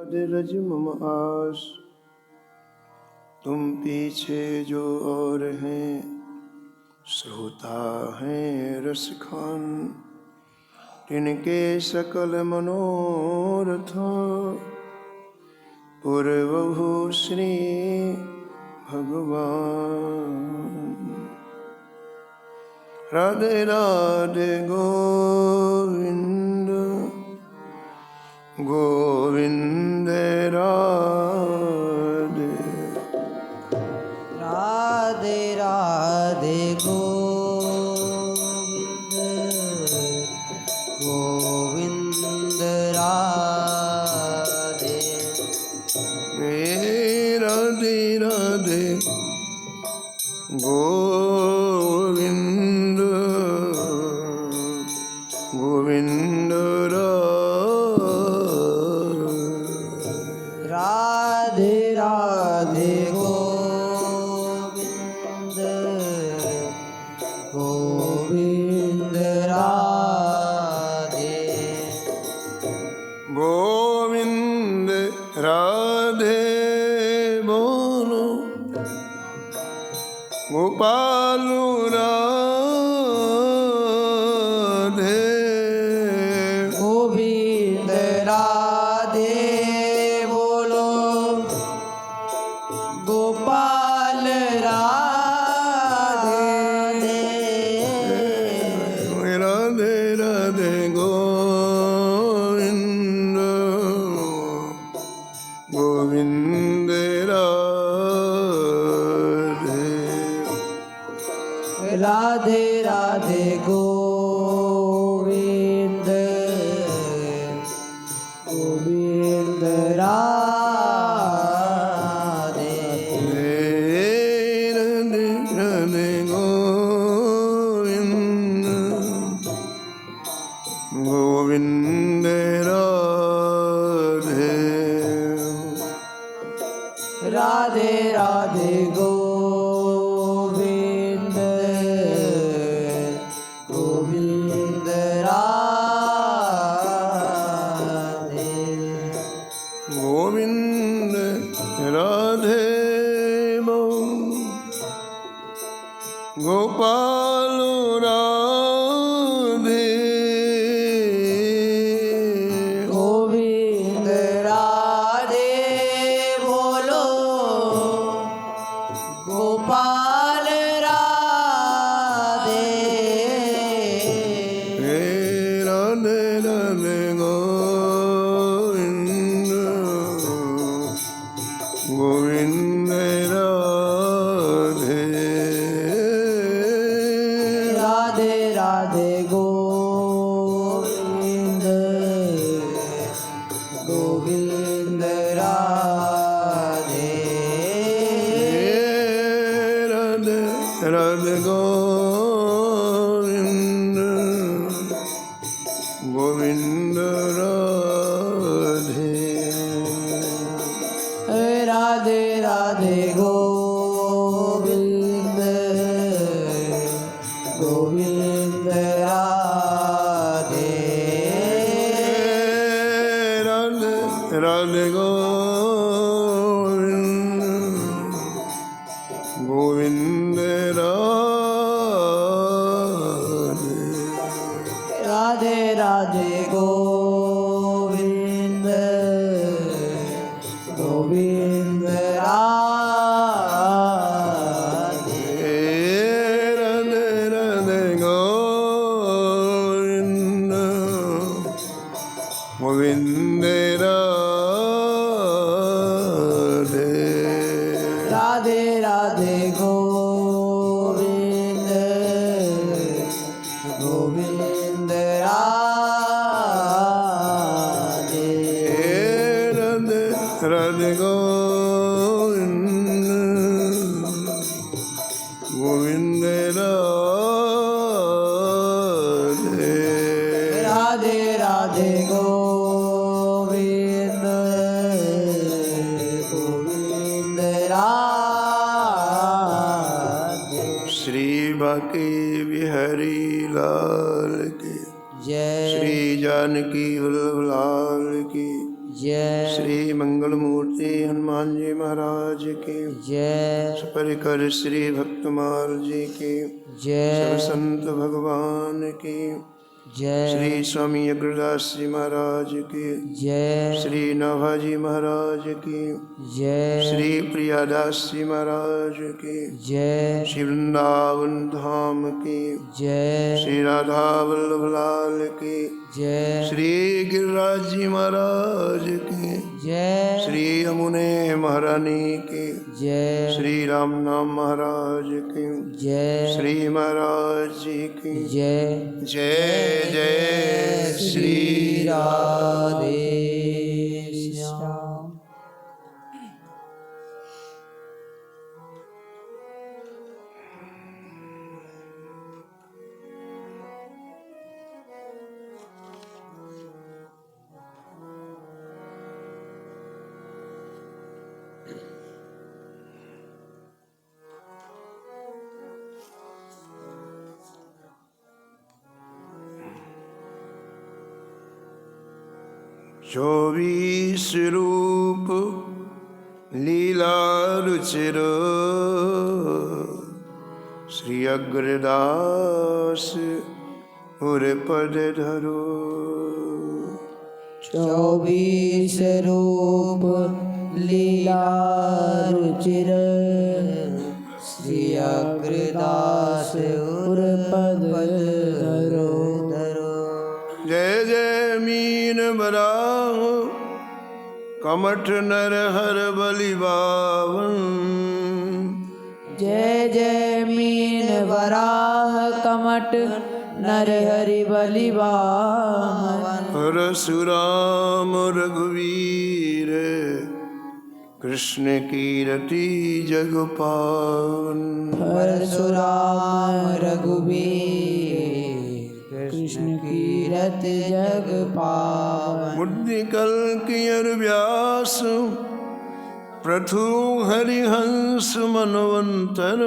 रज मम आस। तुम पीछे जो और हैं श्रोता हैं रसखान, तिनके सकल मनोरथ पूर्वहु श्री भगवान। राधे राधे गोविंद गोविंद राधे। राधे राधे गोविंद गोविंद राधे। राधे राधे गोविंद गोविंद राधे राधे गोविंद गोविंद राधे। गोविंद राधे बोलो गोपाल राधे। गोविंद राधे बोलो गोपाल राधे। राधे राधे गोविंद गोविंद राधे। राधे राधे गोविंद गोविंद राधे। राधे राधे गोविंद गोविंद राधे। राधे राधे गोविंद गोविंद राधे। गोविंद राधे गोपाल राधे। गोविंद राधे बोलो गोपाल राधे। राधे राधे गोविंद गोविंद राधे। राधे राधे गोविंद गोविंद राधे। राधे राधे गोविंद गोविंद राधे। राधे राधे गोविंद गोविंद राधे। राधे राधे गोविंद गोविंद राधे। राधे राधे गोविंद गोविंद राधे। राधे राधे गोविंद गोविंद राधे। राधे राधे गोविंद गोविंद राधे। राधे राधे गोविंद गोविंद राधे। राधे राधे गोविंद गोविंद राधे। श्री बांके बिहारी लाल की जय। श्री जानकी वल्लभ लाल की जय। श्री श्री मंगल मूर्ति हनुमान जी महाराज की जय सपरिकर श्री भक्तमाल जी की जय सब संत भगवान की जय श्री स्वामी अग्रदास जी महाराज की जय श्री नाभाजी महाराज की जय श्री प्रियादास जी महाराज की जय श्री वृंदावन धाम की जय श्री राधा वल्लभ लाल की जय श्री गिरिराज जी महाराज की जय श्री यमुने महारानी की जय श्री राम नाम महाराज की जय श्री महाराज जी की जय जय जय श्री राधे श्याम। चौबीस रूप लीला रुचिर श्री अग्रदास उर पद धरो। 24 रूप लीला रुचिर श्री अग्रदास उर पद धरो धरो। जय जय मीन बराह कमठ नर हर बलि बावन। जय जय मीन वराह कमट नर हरि बलि बामन। परशुराम रघुवीर कृष्ण कीरति जग पावन। परशुराम रघुवीर कृष्ण कीरत जग पावन। बुद्धि कल्कियर व्यास प्रथु हरिहंस मनवंतर।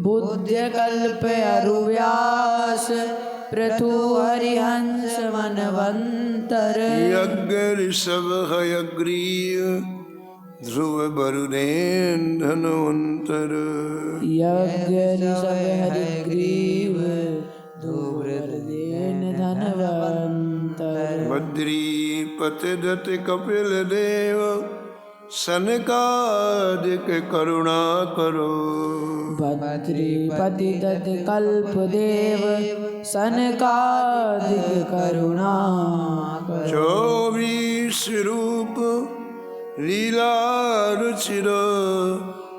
बुद्ध कल्प अरुव्यास प्रथु हरिहंस मनवंतर। यज्ञ ऋषभ हयग्रीव ध्रुव वरुणेन धनवंतर। यज्ञ ऋषभ हरिग्रीव ध्रुव वरुणेन धनवंतर। बद्रीपत दत्त कपिल देव सनकादिक करुणा करो। बद्रीपति दत्त कल्प देव सनकादिक करुणा करो। 24 रूप लीला रुचिर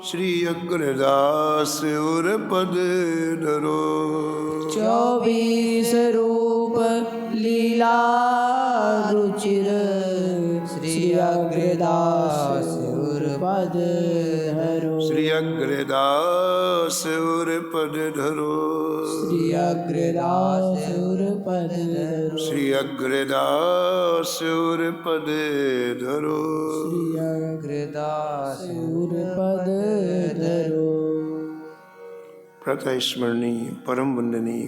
श्री अग्रदास उर पद धरो। 24 रूप लीला रुचिर श्री अग्रदास उर पद धरो। श्री अग्रदास उर पद धरो। श्री अग्रदास उर पद धरो। श्री अग्रदास उर पद धरो। श्री अग्रदास उर पद धरो। प्रतः स्मरणीय परम वंदनीय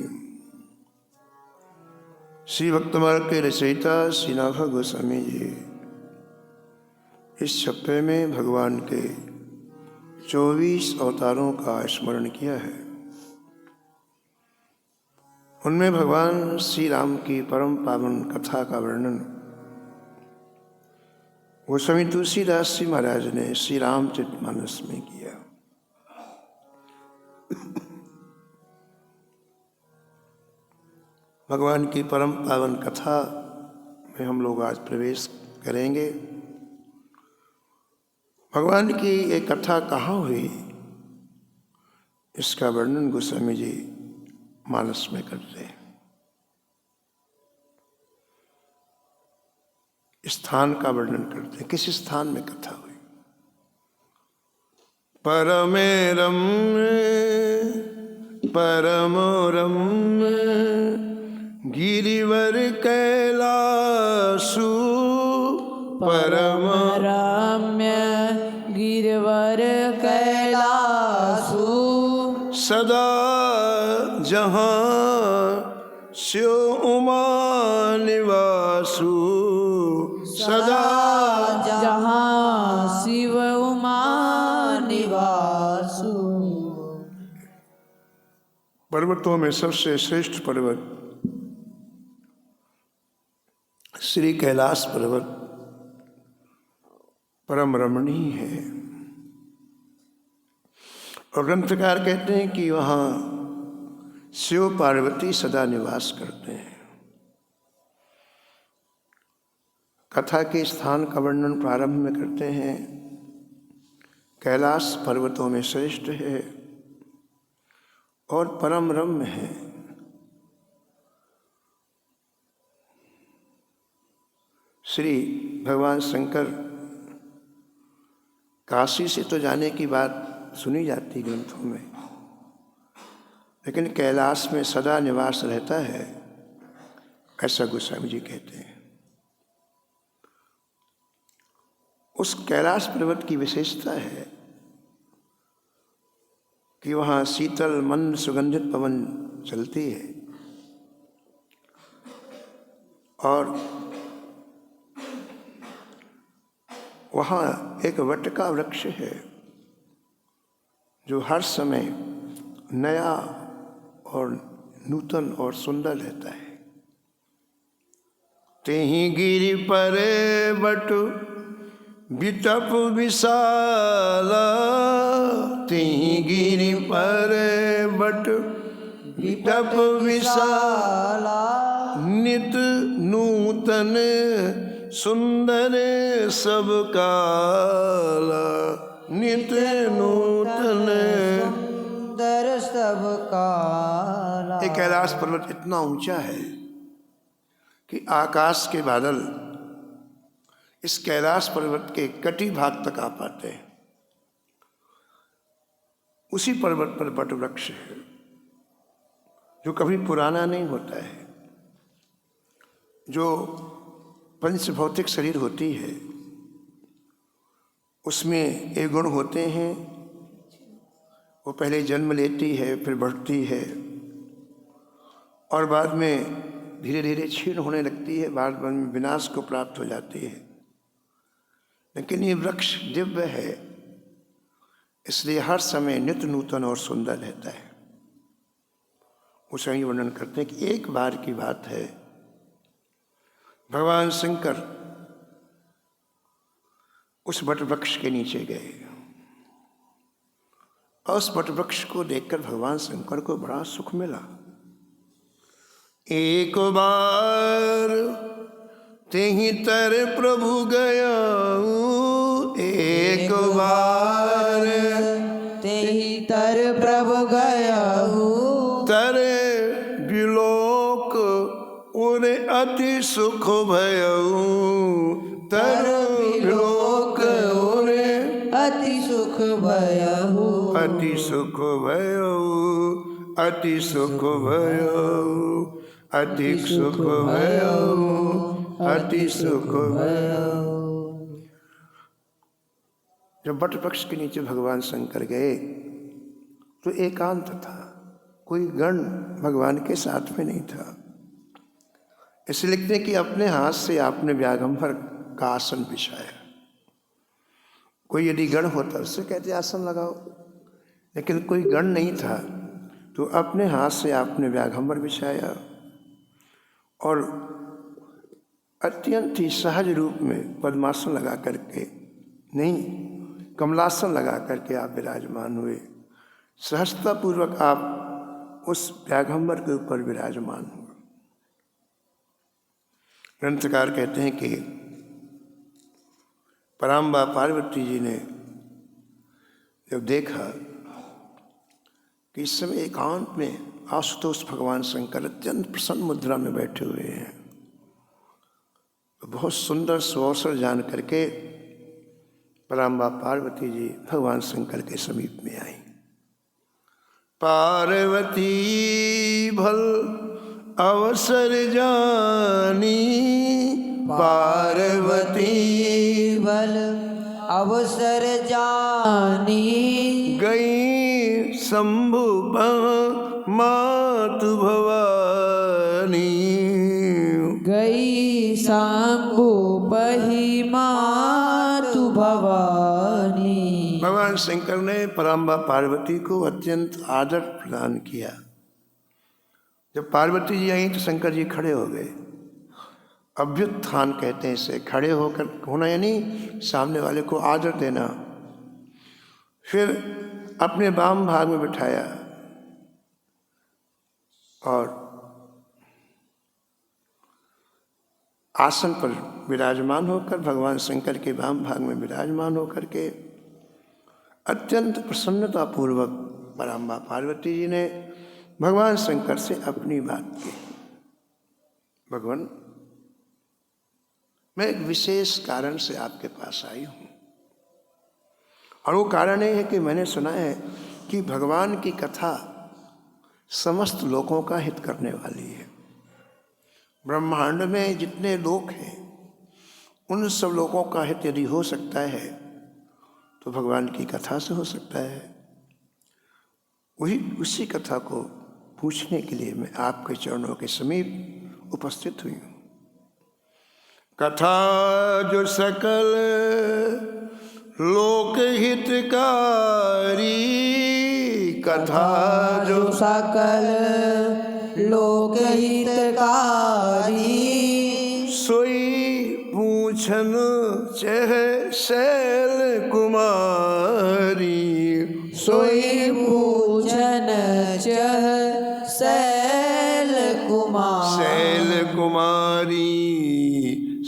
श्री भक्तमाल के रचयिता श्री नाभा गोस्वामी जी इस छप्पे में भगवान के 24 अवतारों का स्मरण किया है। उनमें भगवान श्री राम की परम पावन कथा का वर्णन गोस्वामी तुलसीदास जी महाराज ने श्री रामचरितमानस में किया। भगवान की परम पावन कथा में हम लोग आज प्रवेश करेंगे। भगवान की ये कथा कहाँ हुई, इसका वर्णन गोस्वामी जी मानस में करते हैं। स्थान का वर्णन करते हैं, किस स्थान में कथा हुई। परमे रम्य परमो रम्य गिरिवर कैलासु। परम रम्य गिरवर कैलासु। सदा जहाँ स्यो उमा निवासु। सदा जहाँ शिव उमा निवासु। पर्वतों में सबसे श्रेष्ठ पर्वत श्री कैलाश पर्वत परम रमणीय है। और ग्रंथकार कहते हैं कि वहाँ शिव पार्वती सदा निवास करते हैं। कथा के स्थान का वर्णन प्रारंभ में करते हैं। कैलाश पर्वतों में श्रेष्ठ है और परम रम्य है। श्री भगवान शंकर काशी से तो जाने की बात सुनी जाती ग्रंथों में, लेकिन कैलाश में सदा निवास रहता है, ऐसा गोस्वामी जी कहते हैं। उस कैलाश पर्वत की विशेषता है कि वहाँ शीतल मंद सुगंधित पवन चलती है और वहाँ एक वट का वृक्ष है जो हर समय नया और नूतन और सुंदर रहता है। तेहि गिरि पर बट बिटप विशाल, तेहि गिरि पर बट बिटप विशाल, नित नूतन सुंदर सब काला, नित नूतन सुंदर सब काला। ये कैलाश पर्वत इतना ऊंचा है कि आकाश के बादल इस कैलाश पर्वत के कटी भाग तक आ पाते हैं। उसी पर्वत पर वट वृक्ष है जो कभी पुराना नहीं होता है। जो पंच भौतिक शरीर होती है उसमें ये गुण होते हैं, वो पहले जन्म लेती है, फिर बढ़ती है और बाद में धीरे धीरे क्षीण होने लगती है, बाद में विनाश को प्राप्त हो जाती है। लेकिन ये वृक्ष दिव्य है, इसलिए हर समय नित्य नूतन और सुंदर रहता है। उसे ही वर्णन करते हैं कि एक बार की बात है, भगवान शंकर उस वट वृक्ष के नीचे गए और उस वट वृक्ष को देखकर भगवान शंकर को बड़ा सुख मिला। एक बार तेहि तर प्रभु गया, एक बार तेहि तर प्रभु गया, तर विलोक उरे अति सुख भयऊ, तर विलोक उरे अति सुख भयहु, अति सुख भयऊ, अति सुख भयऊ, अति सुख भयऊ, अति सुख भयऊ। जब वट वृक्ष के नीचे भगवान शंकर गए तो एकांत था, कोई गण भगवान के साथ में नहीं था। इसलिए लिखते हैं कि अपने हाथ से आपने व्याघ्रंभर का आसन बिछाया। कोई यदि गण होता उससे कहते आसन लगाओ, लेकिन कोई गण नहीं था तो अपने हाथ से आपने व्याघ्रंभर बिछाया और अत्यंत ही सहज रूप में पद्मासन लगा करके, नहीं कमलासन लगा करके आप विराजमान हुए। सहजतापूर्वक आप उस व्याघ्रंभर के ऊपर विराजमान हुए। ग्रंथकार कहते हैं कि पराम्बा पार्वती जी ने जब देखा कि इस समय एकांत में आशुतोष भगवान शंकर अत्यंत प्रसन्न मुद्रा में बैठे हुए हैं, तो बहुत सुंदर सुअवसर जान करके पराम्बा पार्वती जी भगवान शंकर के समीप में आई। पार्वती भल अवसर जानी, पार्वती भल अवसर जानी, गई शंभु मातु भवानी, गई शंभु रूपही मातु भवानी। भगवान शंकर ने पराम्बा पार्वती को अत्यंत आदर प्रदान किया। जब पार्वती जी आई तो शंकर जी खड़े हो गए। अभ्युत्थान कहते हैं इसे, खड़े होकर होना यानी सामने वाले को आदर देना। फिर अपने वाम भाग में बिठाया और आसन पर विराजमान होकर, भगवान शंकर के वाम भाग में विराजमान होकर के अत्यंत प्रसन्नतापूर्वक पराम्बा पार्वती जी ने भगवान शंकर से अपनी बात की। भगवान, मैं एक विशेष कारण से आपके पास आई हूँ, और वो कारण ये है कि मैंने सुना है कि भगवान की कथा समस्त लोगों का हित करने वाली है। ब्रह्मांड में जितने लोग हैं उन सब लोगों का हित यदि हो सकता है तो भगवान की कथा से हो सकता है। उसी कथा को पूछने के लिए मैं आपके चरणों के समीप उपस्थित हुई हूँ। कथा जो सकल लोक हितकारी, कथा जो सकल लोक हितकारी, सोई पूछन चह शैल कुमारी, सोई पूछन चह शैल कुमार, शैल कुमारी,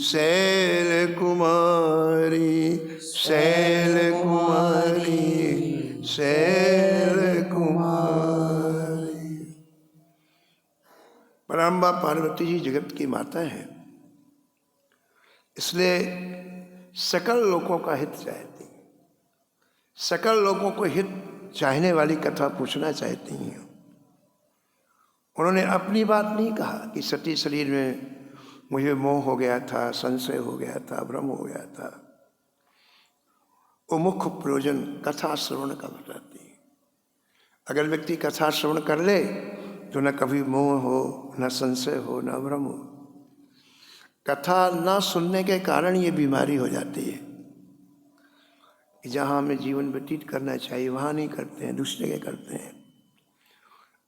शैल कुमारी, शैल कुमारी, शैल कुमारी। पराम्बा पार्वती जी जगत की माता है, इसलिए सकल लोगों का हित चाहती हैं, सकल लोगों को हित चाहने वाली कथा पूछना चाहती हैं। उन्होंने अपनी बात नहीं कहा कि सती शरीर में मुझे मोह हो गया था, संशय हो गया था, भ्रम हो गया था। वो मुख्य प्रयोजन कथा श्रवण का बताती है। अगर व्यक्ति कथा श्रवण कर ले तो न कभी मोह हो, न संशय हो, न भ्रम हो। कथा ना सुनने के कारण ये बीमारी हो जाती है कि जहाँ हमें जीवन व्यतीत करना चाहिए वहाँ नहीं करते हैं, दूसरे के करते हैं।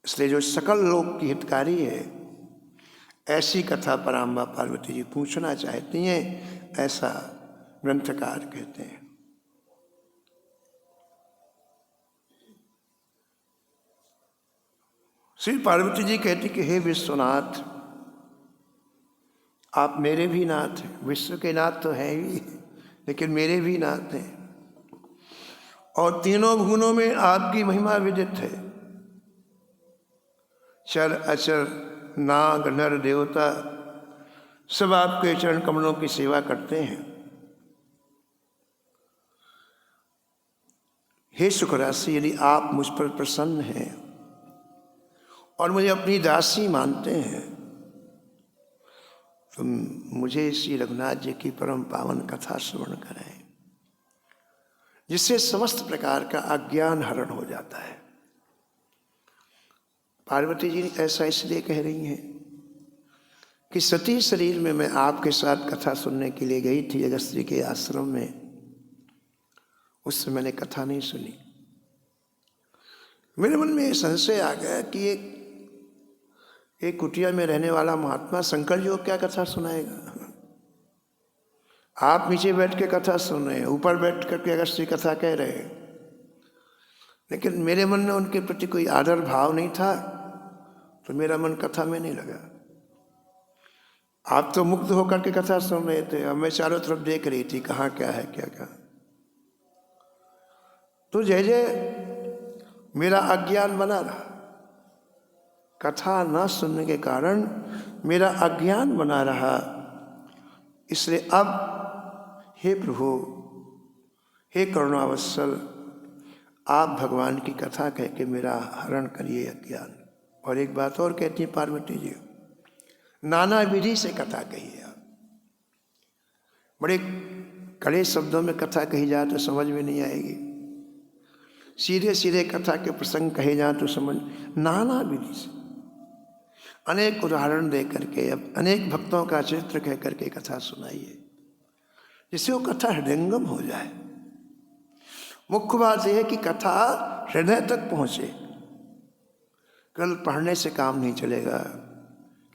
इसलिए जो सकल लोक की हितकारी है, ऐसी कथा पराम्बा पार्वती जी पूछना चाहती हैं, ऐसा ग्रंथकार कहते हैं। श्री पार्वती जी कहती कि हे विश्वनाथ, आप मेरे भी नाथ हैं। विश्व के नाथ तो हैं ही, लेकिन मेरे भी नाथ हैं, और तीनों भुवनों में आपकी महिमा विदित है। चर अचर नाग नर देवता सब आपके चरण कमलों की सेवा करते हैं। हे सुखराशि, यदि आप मुझ पर प्रसन्न हैं और मुझे अपनी दासी मानते हैं तो मुझे श्री रघुनाथ जी की परम पावन कथा श्रवण कराएं, जिससे समस्त प्रकार का अज्ञान हरण हो जाता है। पार्वती जी ऐसा इसलिए कह रही हैं कि सती शरीर में मैं आपके साथ कथा सुनने के लिए गई थी अगस्त्य के आश्रम में, उससे मैंने कथा नहीं सुनी। मेरे मन में ये संशय आ गया कि एक कुटिया में रहने वाला महात्मा शंकर जी को क्या कथा सुनाएगा। आप नीचे बैठ के कथा सुन रहे हैं, ऊपर बैठ करके अगस्त्य कथा कह रहे हैं, लेकिन मेरे मन में उनके प्रति कोई आदर भाव नहीं था, तो मेरा मन कथा में नहीं लगा। आप तो मुग्ध होकर के कथा सुन रहे थे, अब मैं चारों तरफ देख रही थी कहाँ क्या है, क्या क्या। तो जय मेरा अज्ञान बना रहा, कथा ना सुनने के कारण मेरा अज्ञान बना रहा। इसलिए अब हे प्रभु, हे करुणावत्सल, आप भगवान की कथा कह के मेरा हरण करिए अज्ञान। और एक बात और कहती है पार्वती जी, नाना विधि से कथा कहिए। आप बड़े कड़े शब्दों में कथा कही जाए तो समझ में नहीं आएगी, सीधे सीधे कथा के प्रसंग कहे जाए तो समझ। नाना विधि से अनेक उदाहरण दे करके, अब अनेक भक्तों का चरित्र कह करके कथा सुनाइए। जिससे वो कथा हृदयंगम हो जाए। मुख्य बात यह है कि कथा हृदय तक पहुँचे। केवल पढ़ने से काम नहीं चलेगा,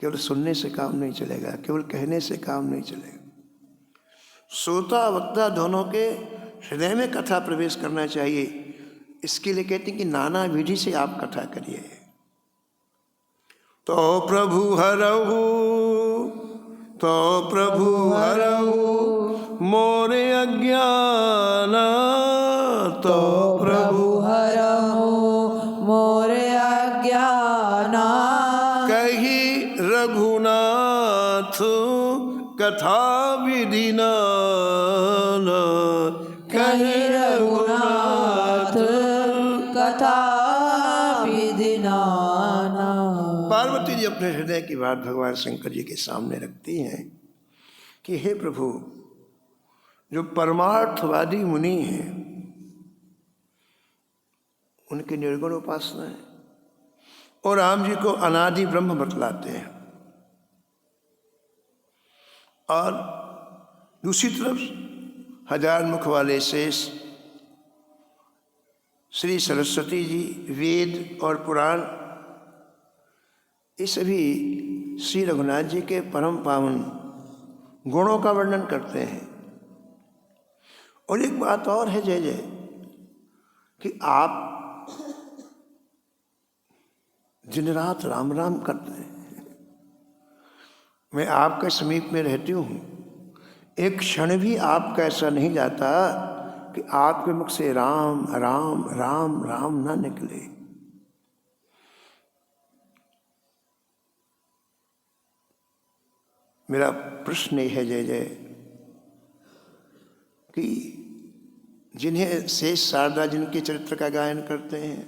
केवल सुनने से काम नहीं चलेगा, केवल कहने से काम नहीं चलेगा। श्रोता वक्ता दोनों के हृदय में कथा प्रवेश करना चाहिए। इसके लिए कहते हैं कि नाना विधि से आप कथा करिए। तो प्रभु हरहु, तो प्रभु हरहु मोरे अज्ञान, तो प्रभु हरहु मोरे अज्ञान। कही रघुनाथ कथा विधि न, कही रघुनाथ कथा विधि नाना। पार्वती जी अपने हृदय की बात भगवान शंकर जी के सामने रखती हैं कि हे प्रभु, जो परमार्थवादी मुनि हैं उनकी निर्गुण उपासना है और राम जी को अनादि ब्रह्म बतलाते हैं, और दूसरी तरफ हजार मुख वाले शेष श्री सरस्वती जी वेद और पुराण, ये सभी श्री रघुनाथ जी के परम पावन गुणों का वर्णन करते हैं। और एक बात और है जय जय, कि आप दिन रात राम राम करते हैं। मैं आपके समीप में रहती हूँ, एक क्षण भी आपका ऐसा नहीं जाता कि आपके मुख से राम राम राम राम ना निकले। मेरा प्रश्न यह है जय जय कि जिन्हें शेष शारदा जिनके चरित्र का गायन करते हैं,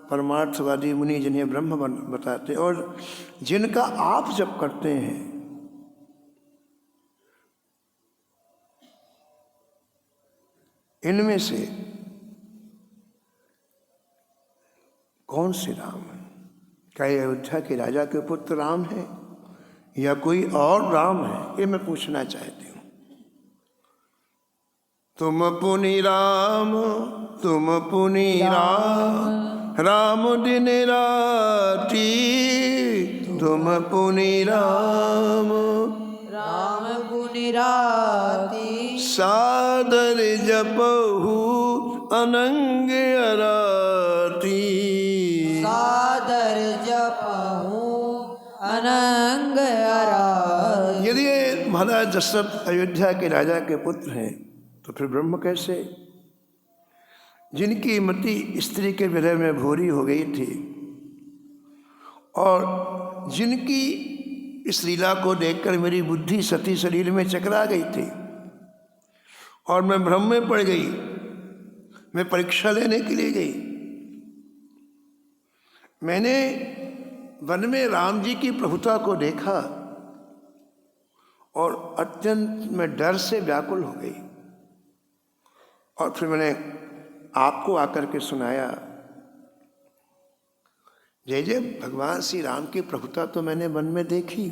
परमार्थवादी मुनि जिन्हें ब्रह्म बताते हैं, और जिनका आप जप करते हैं, इनमें से कौन से राम है? क्या ये अयोध्या के राजा के पुत्र राम है या कोई और राम है? ये मैं पूछना चाहती हूँ। तुम पुनि राम, तुम पुनि राम, राम दिन राती, तुम पुनि राम, राम पुनि राती। सादर जपहु अनंग अराती, सादर जपहु अनंग अराती। यदि महाराज दशरथ अयोध्या के राजा के पुत्र हैं तो फिर ब्रह्म कैसे? जिनकी मति स्त्री के हृदय में भोरी हो गई थी और जिनकी इस लीला को देखकर मेरी बुद्धि सती शरीर में चकरा गई थी और मैं भ्रम में पड़ गई, मैं परीक्षा लेने के लिए गई। मैंने वन में राम जी की प्रभुता को देखा और अत्यंत मैं डर से व्याकुल हो गई, और फिर मैंने आपको आकर के सुनाया। जय जय, भगवान श्री राम की प्रभुता तो मैंने वन में देखी,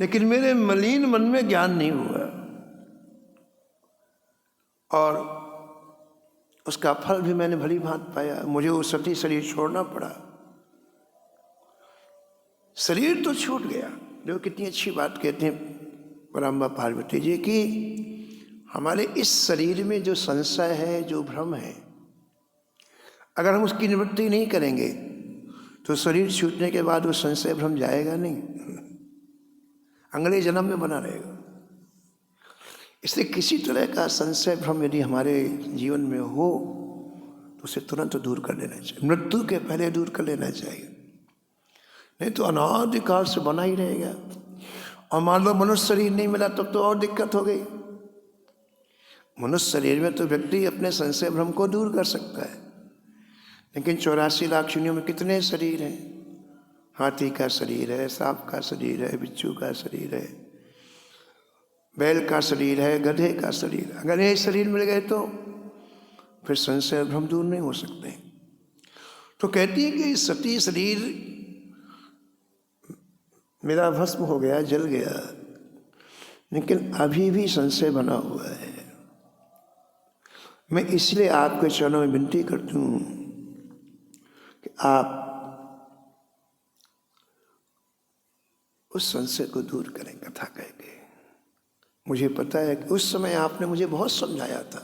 लेकिन मेरे मलिन मन में ज्ञान नहीं हुआ और उसका फल भी मैंने भली भांति पाया। मुझे वो सती शरीर छोड़ना पड़ा। शरीर तो छूट गया, जो कितनी अच्छी बात कहते हैं परम्बा पार्वती जी की, हमारे इस शरीर में जो संशय है, जो भ्रम है, अगर हम उसकी निवृत्ति नहीं करेंगे तो शरीर छूटने के बाद वो संशय भ्रम जाएगा नहीं, अगले जन्म में बना रहेगा। इसलिए किसी तरह का संशय भ्रम यदि हमारे जीवन में हो तो उसे तुरंत दूर कर लेना चाहिए, मृत्यु के पहले दूर कर लेना चाहिए, नहीं तो अनादिकाल से बना ही रहेगा। और मान लो मनुष्य शरीर नहीं मिला तब तो और दिक्कत हो गई। मनुष्य शरीर में तो व्यक्ति अपने संशय भ्रम को दूर कर सकता है, लेकिन 84 लाख योनियों में कितने शरीर हैं? हाथी का शरीर है, सांप का शरीर है, बिच्छू का शरीर है, बैल का शरीर है, गधे का शरीर। अगर ये शरीर मिल गए तो फिर संशय भ्रम दूर नहीं हो सकते। तो कहती है कि सती शरीर मेरा भस्म हो गया, जल गया, लेकिन अभी भी संशय बना हुआ है। मैं इसलिए आपके चरणों में विनती करती हूँ कि आप उस संशय को दूर करें कथा कह के। मुझे पता है कि उस समय आपने मुझे बहुत समझाया था,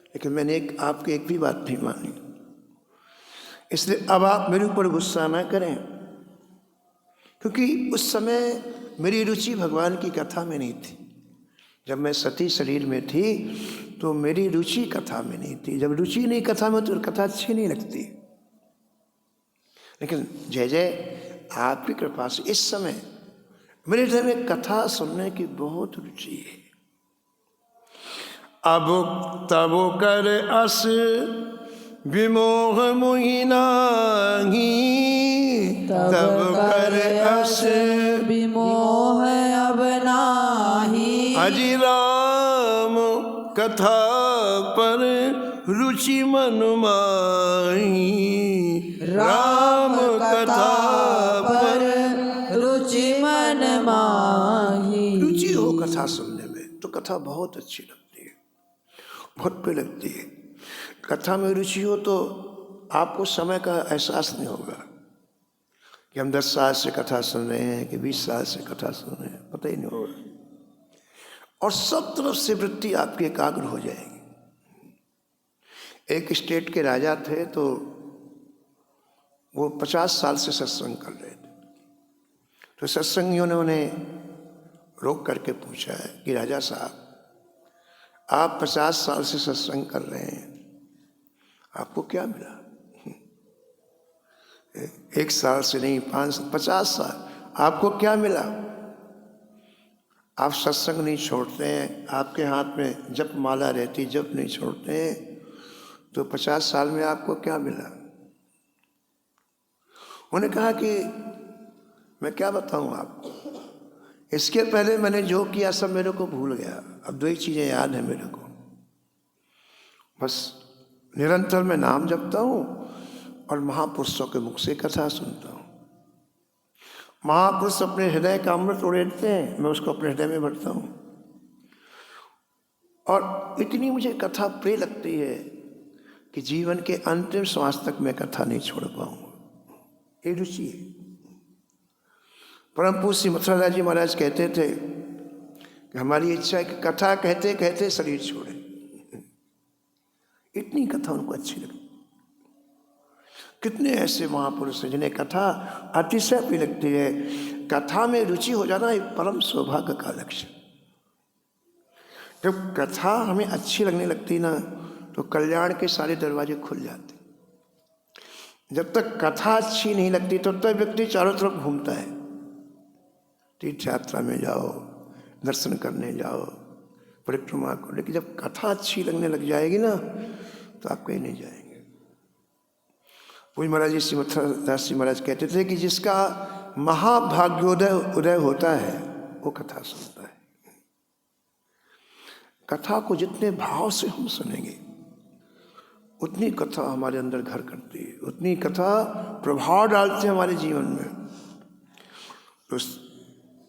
लेकिन मैंने आपकी एक भी बात नहीं मानी। इसलिए अब आप मेरे ऊपर गुस्सा ना करें, क्योंकि उस समय मेरी रुचि भगवान की कथा में नहीं थी। जब मैं सती शरीर में थी तो मेरी रुचि कथा में नहीं थी। जब रुचि नहीं कथा में तो कथा अच्छी नहीं लगती। लेकिन जय जय आपकी कृपा से इस समय मेरे हृदय में कथा सुनने की बहुत रुचि है। अब तब कर अस विमोह मुहि नाहि, तब कर अस विमोह अब नाही। अजि राम कथा पर रुचि मन माही, राम कथा पर रुचि मन माही। रुचि हो कथा सुनने में तो कथा बहुत अच्छी लगती है, बहुत प्रिय लगती है। कथा में रुचि हो तो आपको समय का एहसास नहीं होगा कि हम 10 साल से कथा सुन रहे हैं कि 20 साल से कथा सुन रहे हैं, पता ही नहीं होगा। और सब तरफ से वृत्ति आपकी एकाग्र हो जाएगी। एक स्टेट के राजा थे तो वो 50 साल से सत्संग कर रहे थे। तो सत्संगियों ने उन्हें रोक करके पूछा है कि राजा साहब, आप 50 साल से सत्संग कर रहे हैं, आपको क्या मिला? 1 साल से नहीं, 50 साल, आपको क्या मिला? आप सत्संग नहीं छोड़ते हैं, आपके हाथ में जप माला रहती, जप नहीं छोड़ते हैं, तो 50 साल में आपको क्या मिला? उन्होंने कहा कि मैं क्या बताऊं आपको, इसके पहले मैंने जो किया सब मेरे को भूल गया। अब 2 ही चीज़ें याद है मेरे को, बस निरंतर मैं नाम जपता हूँ और महापुरुषों के मुख से कथा सुनता हूँ। महापुरुष अपने हृदय का अमृत उड़ेलते हैं, मैं उसको अपने हृदय में भरता हूँ। और इतनी मुझे कथा प्रिय लगती है कि जीवन के अंतिम श्वास तक मैं कथा नहीं छोड़ पाऊंगा। ये रुचि है। परम पूज्य श्री मथुरादास जी महाराज कहते थे कि हमारी इच्छा है कि कथा कहते कहते शरीर छोड़े। इतनी कथा उनको अच्छी लगी। कितने ऐसे महापुरुष हैं जिन्हें कथा अतिशय प्रिय लगती है। कथा में रुचि हो जाना एक परम सौभाग्य का लक्ष्य। जब कथा हमें अच्छी लगने लगती ना तो कल्याण के सारे दरवाजे खुल जाते। जब तक कथा अच्छी नहीं लगती तब तक व्यक्ति चारों तरफ घूमता है। तीर्थ यात्रा में जाओ, दर्शन करने जाओ, परिक्रमा को, लेकिन जब कथा अच्छी लगने लग जाएगी ना तो आप कहीं नहीं जाएंगे। पूज्य महाराज जी श्री मथुरादास जी महाराज कहते थे कि जिसका महाभाग्योदय उदय होता है वो कथा सुनता है। कथा को जितने भाव से हम सुनेंगे उतनी कथा हमारे अंदर घर करती है, उतनी कथा प्रभाव डालती है हमारे जीवन में। तो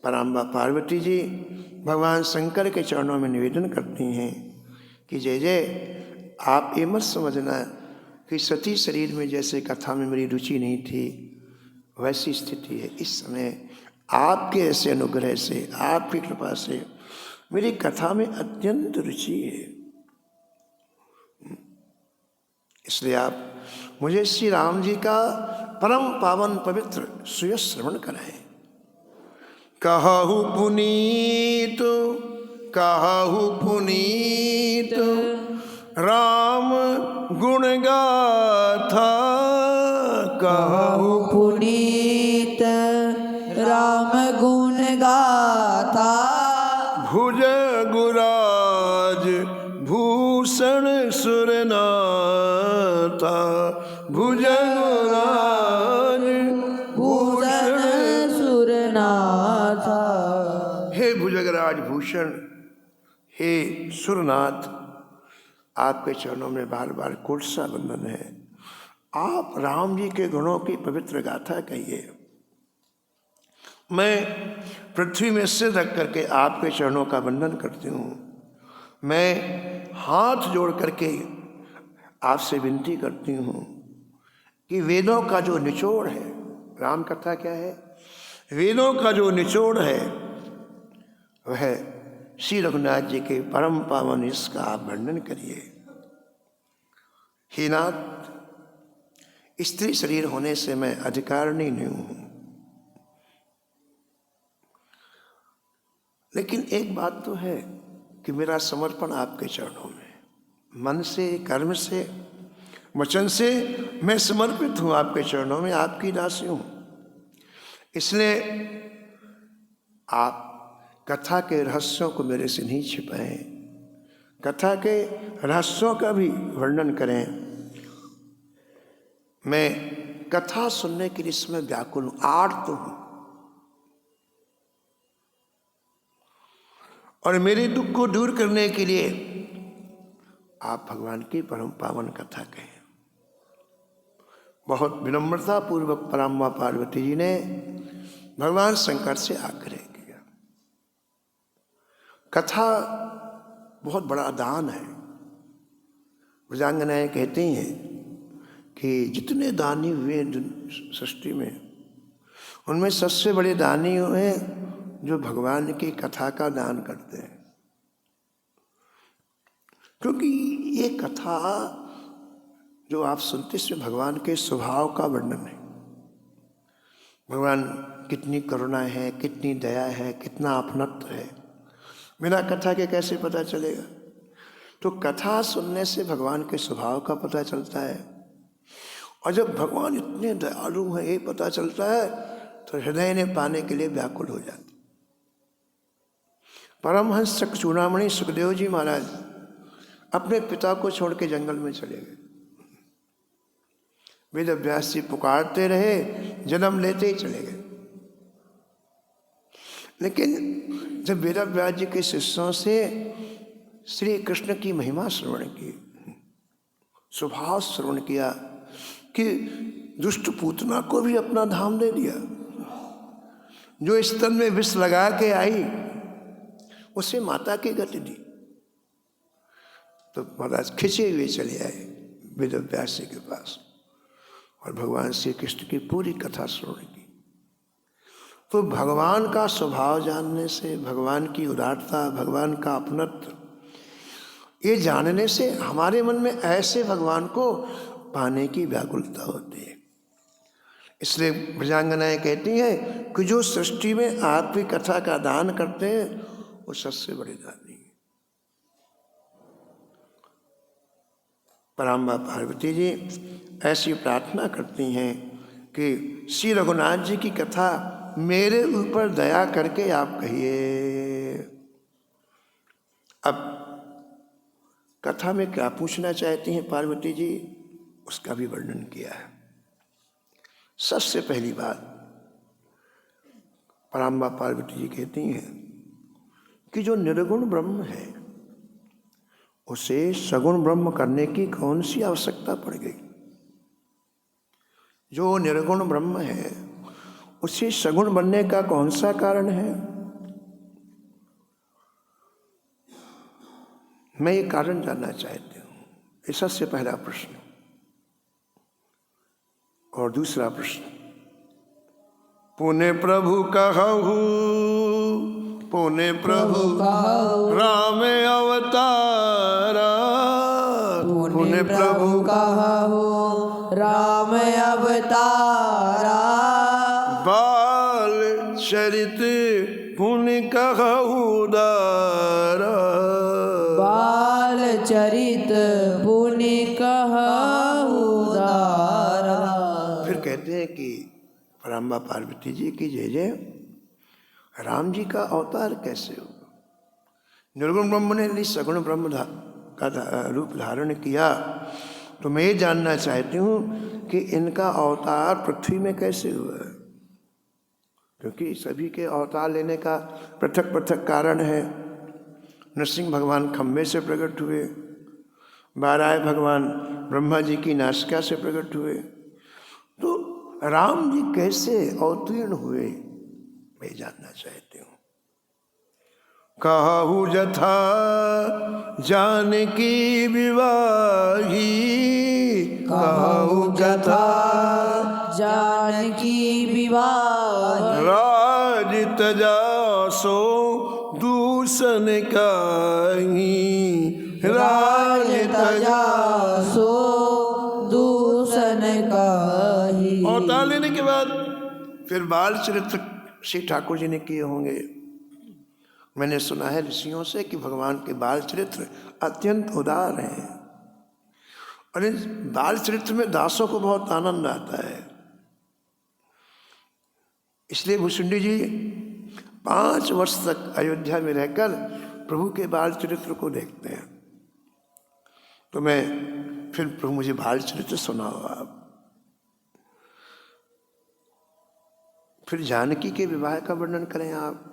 पराम्बा पार्वती जी भगवान शंकर के चरणों में निवेदन करती हैं कि जय जय आप ये मत समझना कि सती शरीर में जैसे कथा में मेरी रुचि नहीं थी वैसी स्थिति है। इस समय आपके ऐसे अनुग्रह से, आपकी कृपा से मेरी कथा में अत्यंत रुचि है। इसलिए आप मुझे श्री राम जी का परम पावन पवित्र सुयश श्रवण कराएं। कहु पुनीत, कहु पुनीत राम गुण गाथा, कहु पुनीत राम गुण गाथा। भुज गुराज भूषण सुरनाथा, भुज गुराज भूषण सुरनाथा। हे भुजगराज भूषण, हे सुरनाथ, आपके चरणों में बार बार कोटि सा वंदन है। आप राम जी के गुणों की पवित्र गाथा कहिए। मैं पृथ्वी में सिर रख करके आपके चरणों का वंदन करती हूँ। मैं हाथ जोड़ करके आपसे विनती करती हूँ कि वेदों का जो निचोड़ है, राम कथा क्या है, वेदों का जो निचोड़ है वह श्री रघुनाथ जी के परम पावन इसका आप वर्णन करिए। हे नाथ, स्त्री शरीर होने से मैं अधिकारिणी नहीं हूँ, लेकिन एक बात तो है कि मेरा समर्पण आपके चरणों में, मन से, कर्म से, वचन से मैं समर्पित हूँ आपके चरणों में, आपकी दासी हूँ। इसलिए आप कथा के रहस्यों को मेरे से नहीं छिपाएं, कथा के रहस्यों का भी वर्णन करें। मैं कथा सुनने के लिए इसमें व्याकुल हूँ, आर्त हूँ, और मेरे दुख को दूर करने के लिए आप भगवान की परम पावन कथा कहें। बहुत विनम्रता पूर्वक परम मां पार्वती जी ने भगवान शंकर से आग्रह किया। कथा बहुत बड़ा दान है। ब्रजांगनाएं कहती हैं कि जितने दानी हुए सृष्टि में, उनमें सबसे बड़े दानी हुए जो भगवान की कथा का दान करते हैं, क्योंकि ये कथा जो आप सुनते इसमें भगवान के स्वभाव का वर्णन है। भगवान कितनी करुणा है, कितनी दया है, कितना अपनत्व है, बिना कथा के कैसे पता चलेगा? तो कथा सुनने से भगवान के स्वभाव का पता चलता है, और जब भगवान इतने दयालु हैं ये पता चलता है तो हृदय ने पाने के लिए व्याकुल हो जाते। परमहंस चूड़ामणि सुखदेव जी महाराज अपने पिता को छोड़ के जंगल में चले गए। वेद व्यास जी पुकारते रहे, जन्म लेते ही चले गए। लेकिन जब वेद व्यास जी के शिष्यों से श्री कृष्ण की महिमा श्रवण की, स्वभाव श्रवण किया कि दुष्ट पूतना को भी अपना धाम दे दिया, जो स्तन में विष लगा के आई उसे माता की गति दी, तो महाराज खिंचे हुए चले आए वेद व्यास जी के पास और भगवान श्री कृष्ण की पूरी कथा श्रवण की। तो भगवान का स्वभाव जानने से, भगवान की उदारता, भगवान का अपनत्व, ये जानने से हमारे मन में ऐसे भगवान को पाने की व्याकुलता होती है। इसलिए ब्रजांगनाएं कहती हैं कि जो सृष्टि में आपकी कथा का दान करते हैं वो सबसे बड़े दानी है। परम मां पार्वती जी ऐसी प्रार्थना करती हैं कि श्री रघुनाथ जी की कथा मेरे ऊपर दया करके आप कहिए। अब कथा में क्या पूछना चाहती हैं पार्वती जी, उसका भी वर्णन किया है। सबसे पहली बात परम मां पार्वती जी कहती हैं कि जो निर्गुण ब्रह्म है उसे सगुण ब्रह्म करने की कौन सी आवश्यकता पड़ गई? जो निर्गुण ब्रह्म है उसे सगुण बनने का कौन सा कारण है? मैं ये कारण जानना चाहती हूँ। ये सबसे पहला प्रश्न। और दूसरा प्रश्न, पुण्य प्रभु कहूँ, पुण्य प्रभु राम अवतारा, पुण्य प्रभु कहु राम अवतारा, बाल चरित पुण्य कहु दारा, बाल चरित पुण्य कहु दारा। फिर कहते हैं कि परम मां पार्वती जी की जय जय, राम जी का अवतार कैसे होगा? निर्गुण ब्रह्म ने यदि सगुण ब्रह्म का रूप धारण किया तो मैं ये जानना चाहती हूँ कि इनका अवतार पृथ्वी में कैसे हुआ है? क्योंकि सभी के अवतार लेने का पृथक पृथक कारण है। नरसिंह भगवान खम्भे से प्रकट हुए, बाराय भगवान ब्रह्मा जी की नासिका से प्रकट हुए, तो राम जी कैसे अवतीर्ण हुए मैं जानना चाहती हूँ। कहु जथा जानकी विवाही, कहु जथा जानकी विवाह राज तजा सो दूषण काही, राज तजा। सो दूषण काही। अवतार लेने के बाद फिर बाल चरित्र श्री ठाकुर जी ने किए होंगे। मैंने सुना है ऋषियों से कि भगवान के बाल चरित्र अत्यंत उदार हैं, और इस बाल चरित्र में दासों को बहुत आनंद आता है। इसलिए भुसुंडी जी 5 वर्ष तक अयोध्या में रहकर प्रभु के बाल चरित्र को देखते हैं। तो मैं फिर प्रभु मुझे बाल चरित्र सुनाओ आप। फिर जानकी के विवाह का वर्णन करें आप।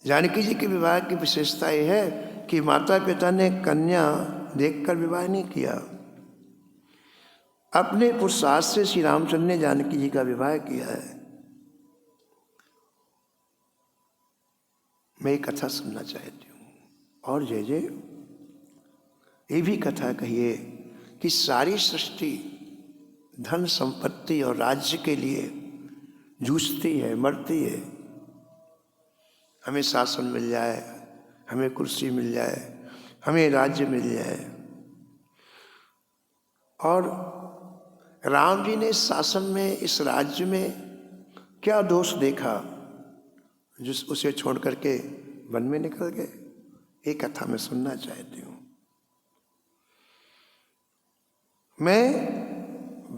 जानकी जी के विवाह की विशेषता यह है कि माता पिता ने कन्या देखकर विवाह नहीं किया, अपने पुरुषार्थ से श्री रामचंद्र ने जानकी जी का विवाह किया है। मैं ये कथा सुनना चाहती हूँ। और जय जय ये भी कथा कहिए कि सारी सृष्टि धन संपत्ति और राज्य के लिए जूझती है, मरती है। हमें शासन मिल जाए, हमें कुर्सी मिल जाए, हमें राज्य मिल जाए। और राम जी ने इस शासन में, इस राज्य में क्या दोष देखा जिस उसे छोड़ करके वन में निकल गए? एक कथा मैं सुनना चाहती हूँ। मैं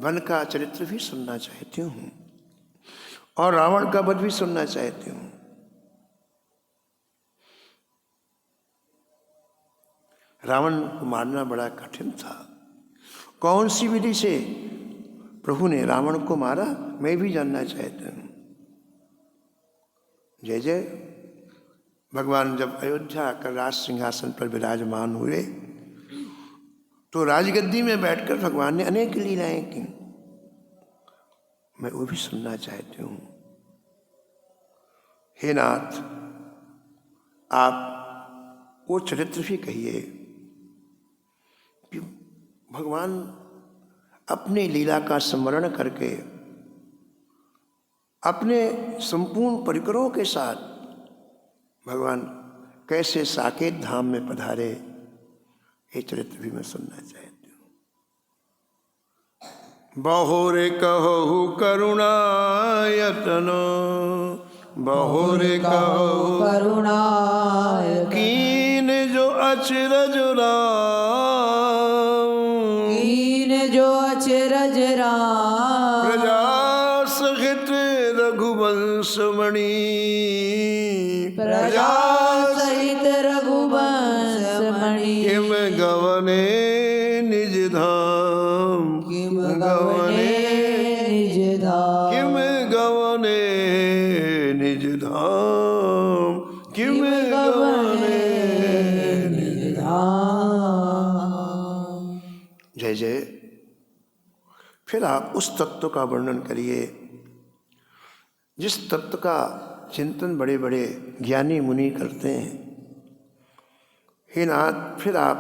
वन का चरित्र भी सुनना चाहती हूँ और रावण का वध भी सुनना चाहती हूँ। रावण को मारना बड़ा कठिन था। कौन सी विधि से प्रभु ने रावण को मारा, मैं भी जानना चाहती हूँ। जय जय। भगवान जब अयोध्या आकर राज सिंहासन पर विराजमान हुए तो राजगद्दी में बैठकर भगवान ने अनेक लीलाएं की। मैं वो भी सुनना चाहती हूँ। हे नाथ, आप वो चरित्र भी कहिए कि भगवान अपनी लीला का स्मरण करके अपने संपूर्ण परिकरों के साथ भगवान कैसे साकेत धाम में पधारे, ये चरित्र भी मैं सुनना चाहती हूँ। बहुरे कहु करुणायतन, बहुरे कहु करुणायतन, कीन जो अचरज राम, कीन जो अचरज राम, प्रजा सहित रघुवंश मणि, प्रजा सहित रघुवंश मणि, किम गवने निज धाम, किम गवने निज धाम, किम गवने निज धाम, किम गवने निज धाम। जय जय। फिर आप उस तत्व का वर्णन करिए जिस तत्व का चिंतन बड़े बड़े ज्ञानी मुनि करते हैं। हे नाथ, फिर आप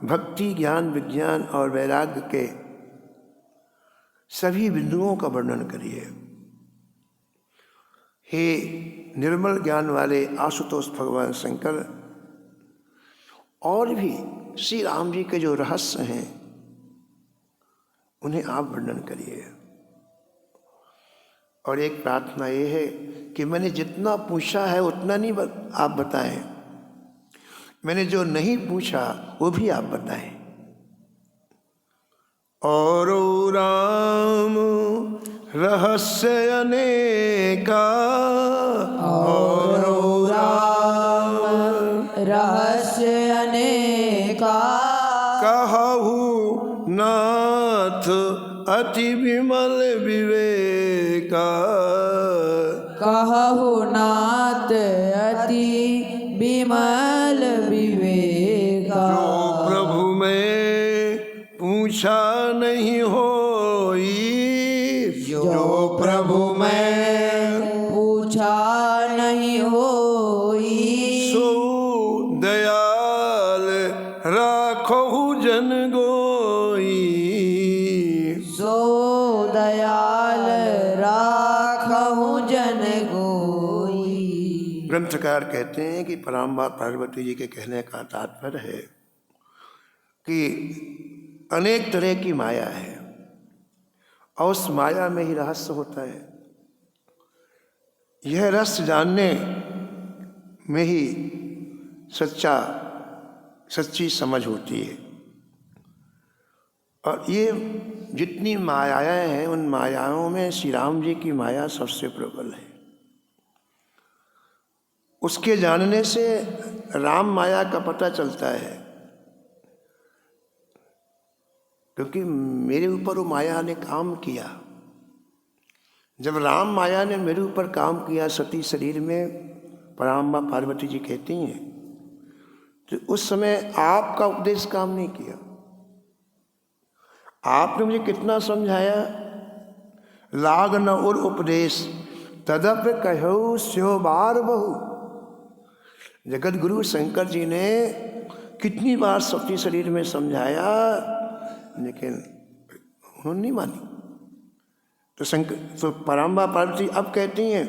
भक्ति, ज्ञान, विज्ञान और वैराग्य के सभी बिंदुओं का वर्णन करिए। हे निर्मल ज्ञान वाले आशुतोष भगवान शंकर, और भी श्री राम जी के जो रहस्य हैं उन्हें आप वर्णन करिए। और एक प्रार्थना ये है कि मैंने जितना पूछा है उतना नहीं आप बताएं, मैंने जो नहीं पूछा वो भी आप बताएं। और राम रहस्य अनेका, और राम रहस्य अनेका, कहु नाथ अति विमल विवेका, कहु नाथ अति विमल विवेका, जो प्रभु में पूछा नहीं होई, जो प्रभु में ग्रंथकार कहते हैं कि पराम्बा पार्वती जी के कहने का तात्पर्य है कि अनेक तरह की माया है और उस माया में ही रहस्य होता है। यह रहस्य जानने में ही सच्ची समझ होती है। और ये जितनी मायाएं हैं उन मायाओं में श्री राम जी की माया सबसे प्रबल है। उसके जानने से राम माया का पता चलता है, क्योंकि मेरे ऊपर वो माया ने काम किया। जब राम माया ने मेरे ऊपर काम किया सती शरीर में, पराम्बा पार्वती जी कहती हैं, तो उस समय आपका उपदेश काम नहीं किया। आपने मुझे कितना समझाया, लाग न और उपदेश तदप कहो स्यो बार बहु। जगत गुरु शंकर जी ने कितनी बार सती शरीर में समझाया, लेकिन उन्होंने नहीं मानी। तो पराम्बा पार्वती अब कहती हैं,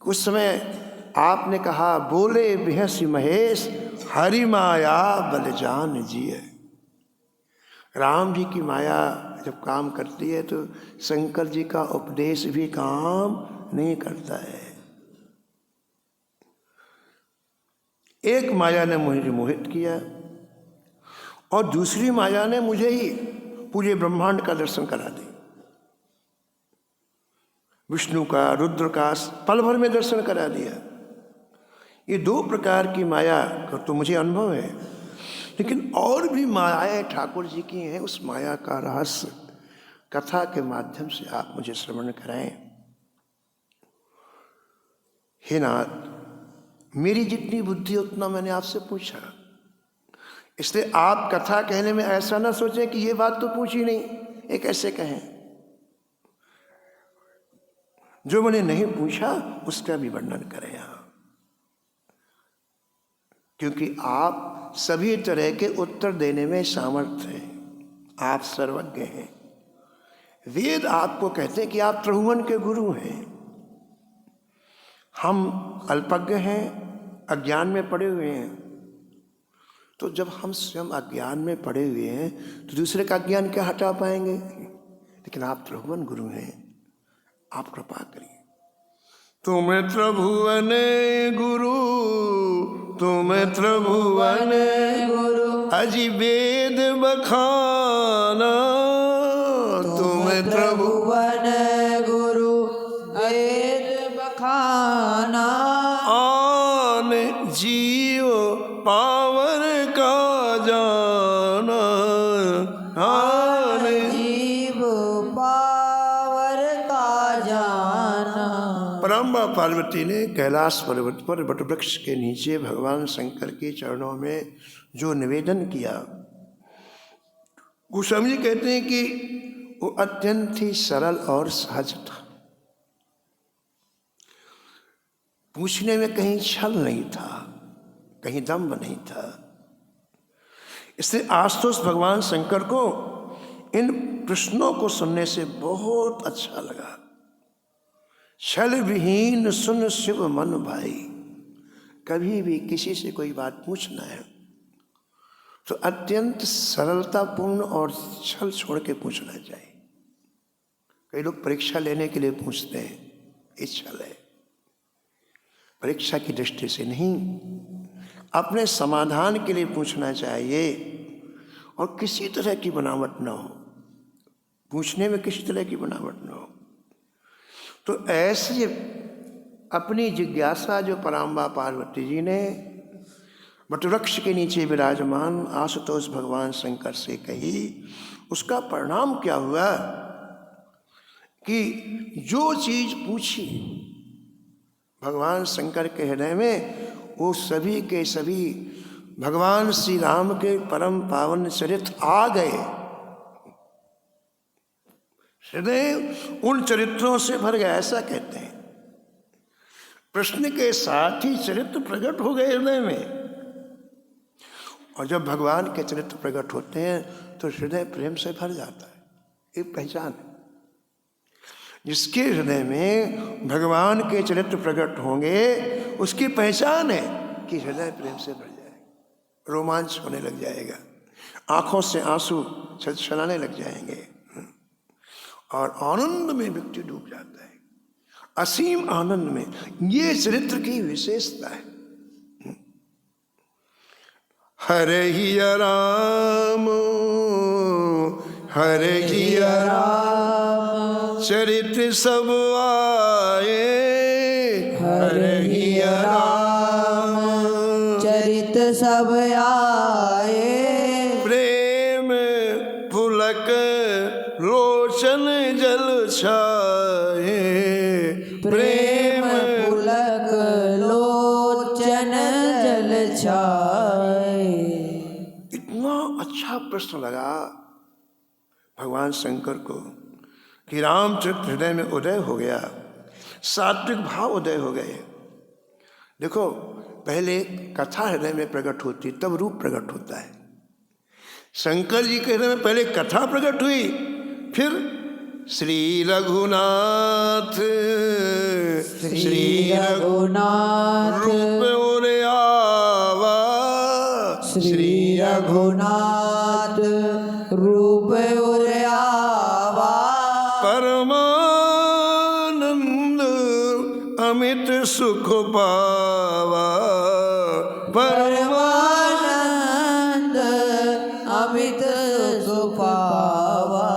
उस समय आपने कहा बोले बिहसी महेश हरि माया बल जान जिए। राम जी की माया जब काम करती है तो शंकर जी का उपदेश भी काम नहीं करता है। एक माया ने मुझे मोहित किया और दूसरी माया ने मुझे ही पूरे ब्रह्मांड का दर्शन करा दी। विष्णु का, रुद्र का पल भर में दर्शन करा दिया। ये दो प्रकार की माया का तो मुझे अनुभव है, लेकिन और भी मायाएं ठाकुर जी की हैं। उस माया का रहस्य कथा के माध्यम से आप मुझे श्रवण कराएं। हे नाथ, मेरी जितनी बुद्धि उतना मैंने आपसे पूछा, इसलिए आप कथा कहने में ऐसा ना सोचें कि ये बात तो पूछी नहीं, एक ऐसे कहें। जो मैंने नहीं पूछा उसका भी वर्णन करें यहाँ, क्योंकि आप सभी तरह के उत्तर देने में सामर्थ्य हैं। आप सर्वज्ञ हैं। वेद आपको कहते हैं कि आप त्रिभुवन के गुरु हैं। हम अल्पज्ञ हैं, अज्ञान में पड़े हुए हैं। तो जब हम स्वयं अज्ञान में पड़े हुए हैं तो दूसरे का अज्ञान क्या हटा पाएंगे? लेकिन आप त्रिभुवन गुरु हैं, आप कृपा करिए। तुम त्रिभुवन गुरु, तुम त्रिभुवन गुरु अजि वेद बखाना। तुम त्रिभुवन गुरु वेद बखाना। आन जीव पावर का जाना। आन जीव पावर का जाना। पराम्बा पार्वती ने कैलाश पर्वत पर वटवृक्ष के नीचे भगवान शंकर के चरणों में जो निवेदन किया, गोस्वामी जी कहते हैं कि वो अत्यंत ही सरल और सहज था। पूछने में कहीं छल नहीं था, कहीं दम्भ नहीं था। इसलिए आशुतोष भगवान शंकर को इन प्रश्नों को सुनने से बहुत अच्छा लगा। छल विहीन सुन शिव मन भाई। कभी भी किसी से कोई बात पूछना है तो अत्यंत सरलतापूर्ण और छल छोड़ के पूछना चाहिए। कई लोग परीक्षा लेने के लिए पूछते हैं, ये छल है। परीक्षा की दृष्टि से नहीं, अपने समाधान के लिए पूछना चाहिए और किसी तरह की बनावट ना हो। पूछने में किसी तरह की बनावट ना हो। तो ऐसे अपनी जिज्ञासा जो पराम्बा पार्वती जी ने वटवृक्ष के नीचे विराजमान आशुतोष भगवान शंकर से कही, उसका परिणाम क्या हुआ कि जो चीज पूछी भगवान शंकर के हृदय में, वो सभी के सभी भगवान श्री राम के परम पावन चरित्र आ गए। हृदय उन चरित्रों से भर गया, ऐसा कहते हैं। प्रश्न के साथ ही चरित्र प्रकट हो गए हृदय में। और जब भगवान के चरित्र प्रकट होते हैं तो हृदय प्रेम से भर जाता है। एक पहचान है, जिसके हृदय में भगवान के चरित्र प्रकट होंगे उसकी पहचान है कि हृदय प्रेम से भर जाए, रोमांच होने लग जाएगा, आंखों से आंसू छलछलाने लग जाएंगे और आनंद में व्यक्ति डूब जाता है, असीम आनंद में। ये चरित्र की विशेषता है। हरे ही राम हरे ही राम चरित्र सब आए, हरे ही राम चरित सब आए, प्रेम पुलक लोचन जल छाए, प्रेम पुलक लोचन जल छाए। इतना अच्छा प्रश्न लगा भगवान शंकर को कि रामचरित्र हृदय में उदय हो गया, सात्विक भाव उदय हो गए। देखो, पहले कथा हृदय में प्रकट होती तब रूप प्रकट होता है। शंकर जी के हृदय में पहले कथा प्रकट हुई, फिर श्री रघुनाथ श्री रघुनाथ रूप और आवा, श्री रघुनाथ रूप और आवा, परमानंद अमित सुख पावा, परमानंद अमित सुख पावा।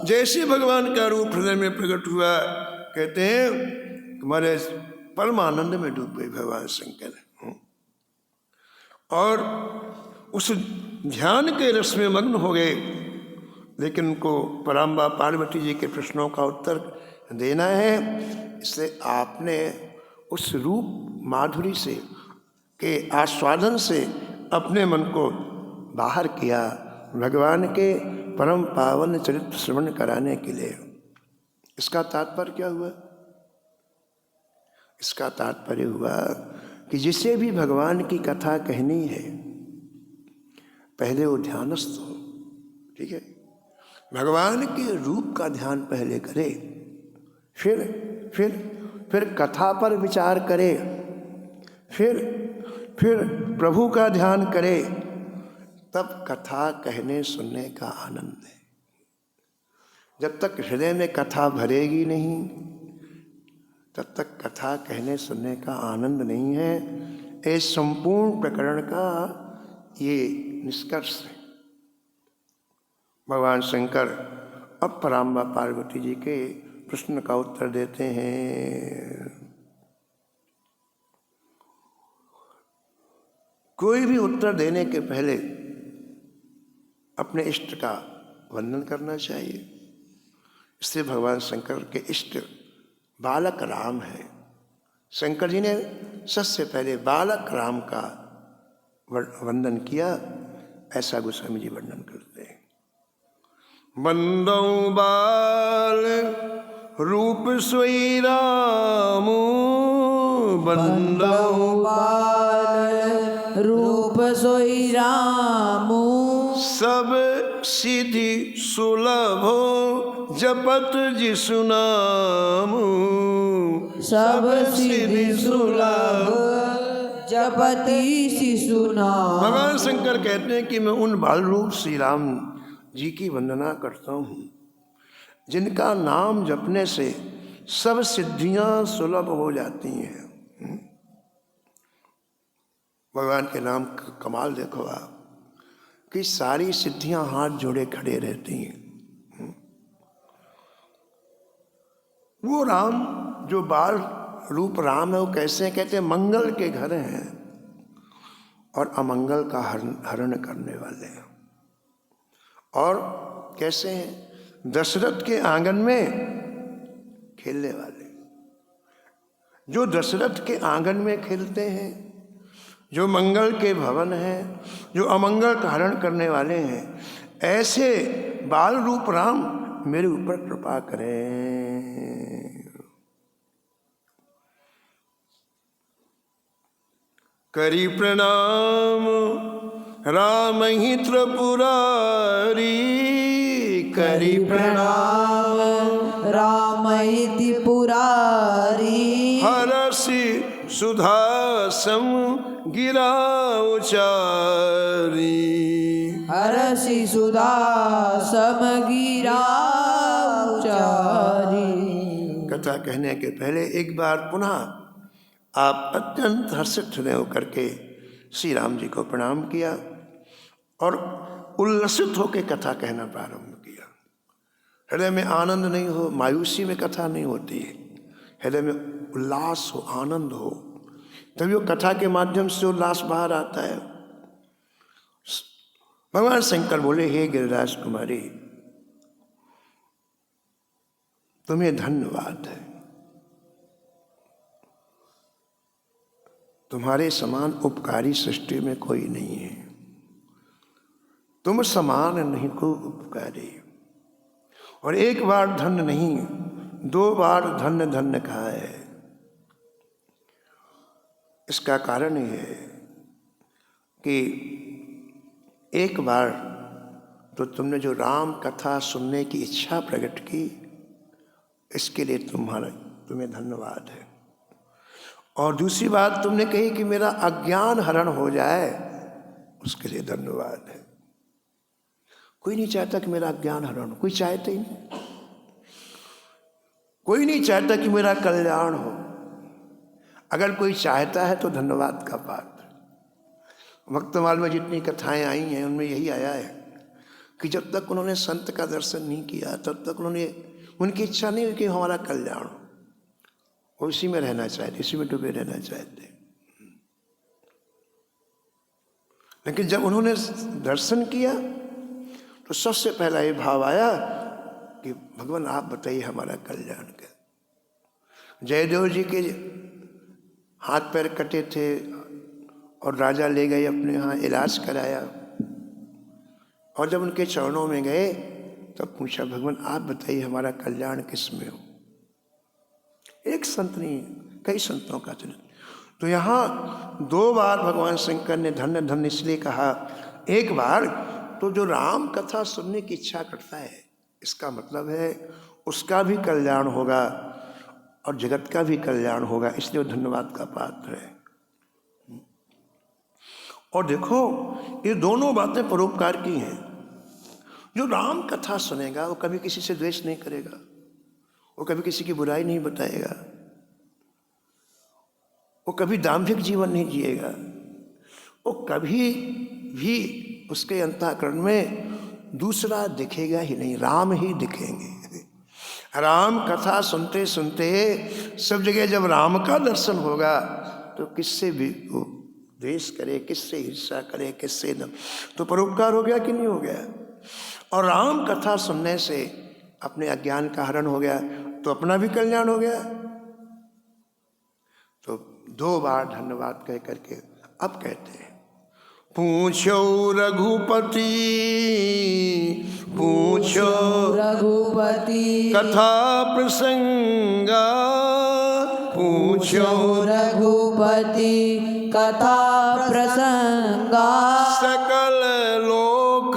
जैसे भगवान का रूप हृदय में प्रकट हुआ, कहते हैं तुम्हारे परमानंद में डूब गए भगवान शंकर, और उस ध्यान के रस में मग्न हो गए। लेकिन उनको पराम्बा पार्वती जी के प्रश्नों का उत्तर देना है, इसलिए आपने उस रूप माधुरी से के आस्वादन से अपने मन को बाहर किया भगवान के परम पावन चरित्र श्रवण कराने के लिए। इसका तात्पर्य क्या हुआ? इसका तात्पर्य हुआ कि जिसे भी भगवान की कथा कहनी है, पहले वो ध्यानस्थ हो, ठीक है, भगवान के रूप का ध्यान पहले करे, फिर कथा पर विचार करे, फिर प्रभु का ध्यान करे, तब कथा कहने सुनने का आनंद है। जब तक हृदय में कथा भरेगी नहीं, तब तक कथा कहने सुनने का आनंद नहीं है। इस संपूर्ण प्रकरण का ये निष्कर्ष है। भगवान शंकर अब पराम्बा पार्वती जी के प्रश्न का उत्तर देते हैं। कोई भी उत्तर देने के पहले अपने इष्ट का वंदन करना चाहिए। इसलिए भगवान शंकर के इष्ट बालक राम है। शंकर जी ने सबसे पहले बालक राम का वंदन किया, ऐसा गोस्वामी जी वर्णन करते हैं। बंदौ बाल रूप सोई रामो, बंदौ बाल रूप सोई रामो, सब सिद्धि सुलभो जपत जिसु नाम, सब सिद्धि सुलभ जपति शिशु नाम। भगवान शंकर कहते हैं कि मैं उन बाल रूप श्री राम जी की वंदना करता हूँ जिनका नाम जपने से सब सिद्धियां सुलभ हो जाती हैं। भगवान के नाम का कमाल देखो आप, कि सारी सिद्धियां हाथ जोड़े खड़े रहती हैं। वो राम जो बाल रूप राम है, वो कैसे हैं? कहते हैं मंगल के घर हैं और अमंगल का हरण करने वाले हैं। और कैसे हैं? दशरथ के आंगन में खेलने वाले। जो दशरथ के आंगन में खेलते हैं, जो मंगल के भवन हैं, जो अमंगल का हरण करने वाले हैं, ऐसे बाल रूप राम मेरे ऊपर कृपा करें। करी प्रणाम राम ही त्रिपुरारी, करी प्रणाम राम इति पुरारी, हरसि सुधा सम गिरा उचारी। हरसि सुधा समगिरा उचारी। कथा कहने के पहले एक बार पुनः आप अत्यंत हर्षित हृदय होकर के श्री राम जी को प्रणाम किया और उल्लसित होकर कथा कहना प्रारंभ किया। हृदय में आनंद नहीं हो, मायूसी में कथा नहीं होती है। हृदय में उल्लास हो, आनंद हो, तभी वो कथा के माध्यम से उल्लास बाहर आता है। भगवान शंकर बोले, हे गिरिराज कुमारी, तुम्हें धन्यवाद है। तुम्हारे समान उपकारी सृष्टि में कोई नहीं है। तुम समान नहीं को उपकारी। और एक बार धन्य नहीं, 2 बार धन्य धन्य कहा है। इसका कारण यह है कि एक बार तो तुमने जो राम कथा सुनने की इच्छा प्रकट की, इसके लिए तुम्हें धन्यवाद है। और दूसरी बात तुमने कही कि मेरा अज्ञान हरण हो जाए, उसके लिए धन्यवाद है। कोई नहीं चाहता कि मेरा अज्ञान हरण हो, कोई चाहता ही नहीं। कोई नहीं चाहता कि मेरा कल्याण हो। अगर कोई चाहता है तो धन्यवाद का पात्र। भक्तमाल में जितनी कथाएं आई हैं उनमें यही आया है कि जब तक उन्होंने संत का दर्शन नहीं किया तब तक उनकी इच्छा नहीं हुई कि हमारा कल्याण हो। वो इसी में रहना चाहते, इसी में डूबे रहना चाहते। लेकिन जब उन्होंने दर्शन किया तो सबसे पहला ये भाव आया कि भगवान आप बताइए हमारा कल्याण क्या। जयदेव जी के हाथ पैर कटे थे और राजा ले गए अपने यहाँ, इलाज कराया। और जब उनके चरणों में गए तब पूछा, भगवान आप बताइए हमारा कल्याण किस में हो। एक संत नहीं, कई संतों का चरित्र। तो यहाँ 2 बार भगवान शंकर ने धन्य धन्य इसलिए कहा। एक बार तो जो राम कथा सुनने की इच्छा करता है, इसका मतलब है उसका भी कल्याण होगा और जगत का भी कल्याण होगा, इसलिए वो धन्यवाद का पात्र है। और देखो ये दोनों बातें परोपकार की हैं। जो राम कथा सुनेगा वो कभी किसी से द्वेष नहीं करेगा, वो कभी किसी की बुराई नहीं बताएगा, वो कभी दाम्भिक जीवन नहीं जिएगा, वो कभी भी उसके अंतःकरण में दूसरा दिखेगा ही नहीं, राम ही दिखेंगे। राम कथा सुनते सुनते सब जगह जब राम का दर्शन होगा तो किससे भी वो द्वेष करे, किससे हिंसा करे, किससे न, तो परोपकार हो गया कि नहीं हो गया। और राम कथा सुनने से अपने अज्ञान का हरण हो गया तो अपना भी कल्याण हो गया। तो 2 बार धन्यवाद कह करके अब कहते हैं, पूछो रघुपति, पूछो रघुपति कथा प्रसंगा, पूछो रघुपति कथा प्रसंगा। सकल लोक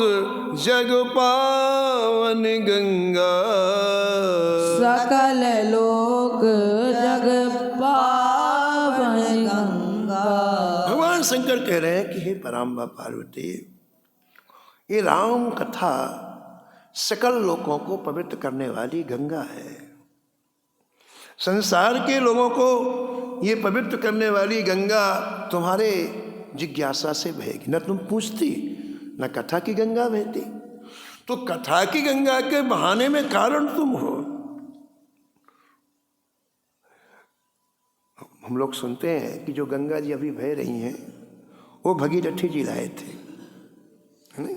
जग पावन गंगा, सकल लोक जग पावन गंगा। भगवान शंकर कह रहे हैं कि हे पराम्बा पार्वती, ये राम कथा सकल लोगों को पवित्र करने वाली गंगा है। संसार के लोगों को ये पवित्र करने वाली गंगा तुम्हारे जिज्ञासा से बहेगी। न तुम पूछती, न कथा की गंगा बहती। तो कथा की गंगा के बहाने में कारण तुम हो। हम लोग सुनते हैं कि जो गंगा जी अभी बह रही हैं वो भगीरथी जी लाए थे, है ना।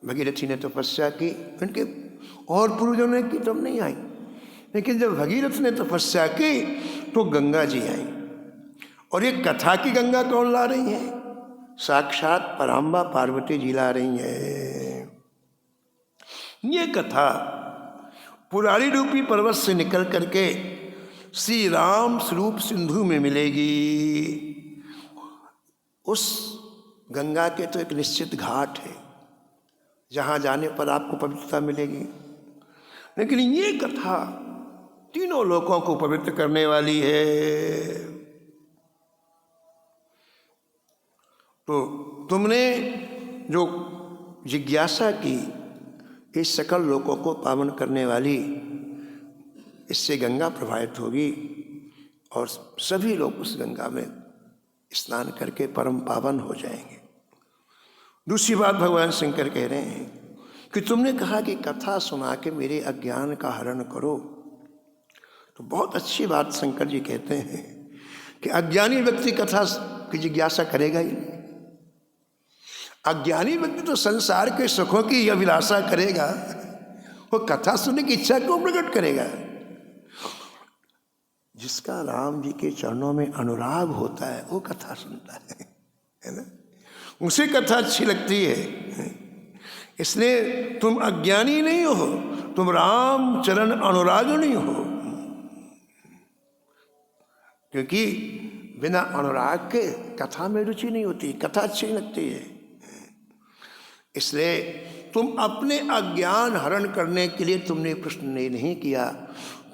भगीरथी ने तपस्या की, उनके और पूर्वजों ने की तब नहीं आई। लेकिन जब भगीरथ ने तपस्या की तो गंगा जी आई। और ये कथा की गंगा कौन ला रही है? साक्षात पराम्बा पार्वती जी ला रही है। ये कथा पुरारी रूपी पर्वत से निकल करके श्री राम स्वरूप सिंधु में मिलेगी। उस गंगा के तो एक निश्चित घाट है जहाँ जाने पर आपको पवित्रता मिलेगी। लेकिन ये कथा तीनों लोकों को पवित्र करने वाली है। तो तुमने जो जिज्ञासा की इस सकल लोकों को पावन करने वाली, इससे गंगा प्रभावित होगी और सभी लोग उस गंगा में स्नान करके परम पावन हो जाएंगे। दूसरी बात भगवान शंकर कह रहे हैं कि तुमने कहा कि कथा सुना के मेरे अज्ञान का हरण करो, तो बहुत अच्छी बात शंकर जी कहते हैं कि अज्ञानी व्यक्ति कथा की जिज्ञासा करेगा ही नहीं। अज्ञानी व्यक्ति तो संसार के सुखों की अभिलाषा करेगा, वो कथा सुनने की इच्छा क्यों प्रकट करेगा? जिसका राम जी के चरणों में अनुराग होता है वो कथा सुनता है ना, उसे कथा अच्छी लगती है। इसलिए तुम अज्ञानी नहीं हो, तुम राम चरण अनुरागिणी हो, क्योंकि बिना अनुराग के कथा में रुचि नहीं होती, कथा अच्छी लगती है। इसलिए तुम अपने अज्ञान हरण करने के लिए तुमने प्रश्न नहीं किया,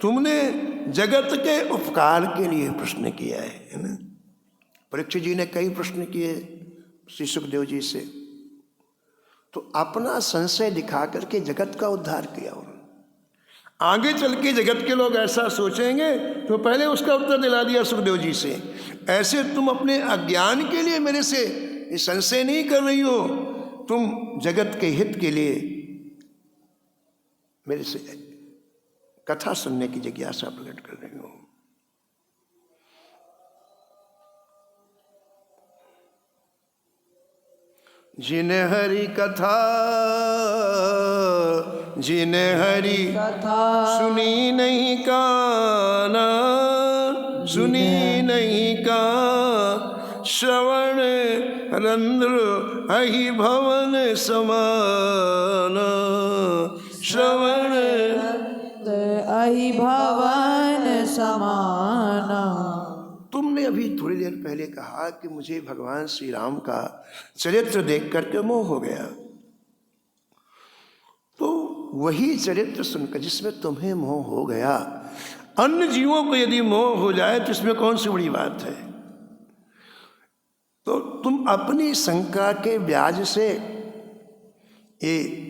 तुमने जगत के उपकार के लिए प्रश्न किया है ना। परीक्षित जी ने कई प्रश्न किए श्री सुखदेव जी से, तो अपना संशय दिखा करके जगत का उद्धार किया उन्होंने। आगे चल के जगत के लोग ऐसा सोचेंगे तो पहले उसका उत्तर दिला दिया सुखदेव जी से। ऐसे तुम अपने अज्ञान के लिए मेरे से संशय नहीं कर रही हो, तुम जगत के हित के लिए मेरे से कथा सुनने की जिज्ञासा प्रकट कर रही हो। जिन्हें हरि कथा, जिन्हें हरि कथा सुनी नहीं काना, सुनी नहीं का श्रवण रंध्र अहि भवन समान, श्रवण अहि भवन समाना। तुमने अभी थोड़ी देर पहले कहा कि मुझे भगवान श्री राम का चरित्र देख करके मोह हो गया, तो वही चरित्र सुनकर जिसमें तुम्हें मोह हो गया, अन्य जीवों को यदि मोह हो जाए तो इसमें कौन सी बड़ी बात है? तो तुम अपनी शंका के ब्याज से ये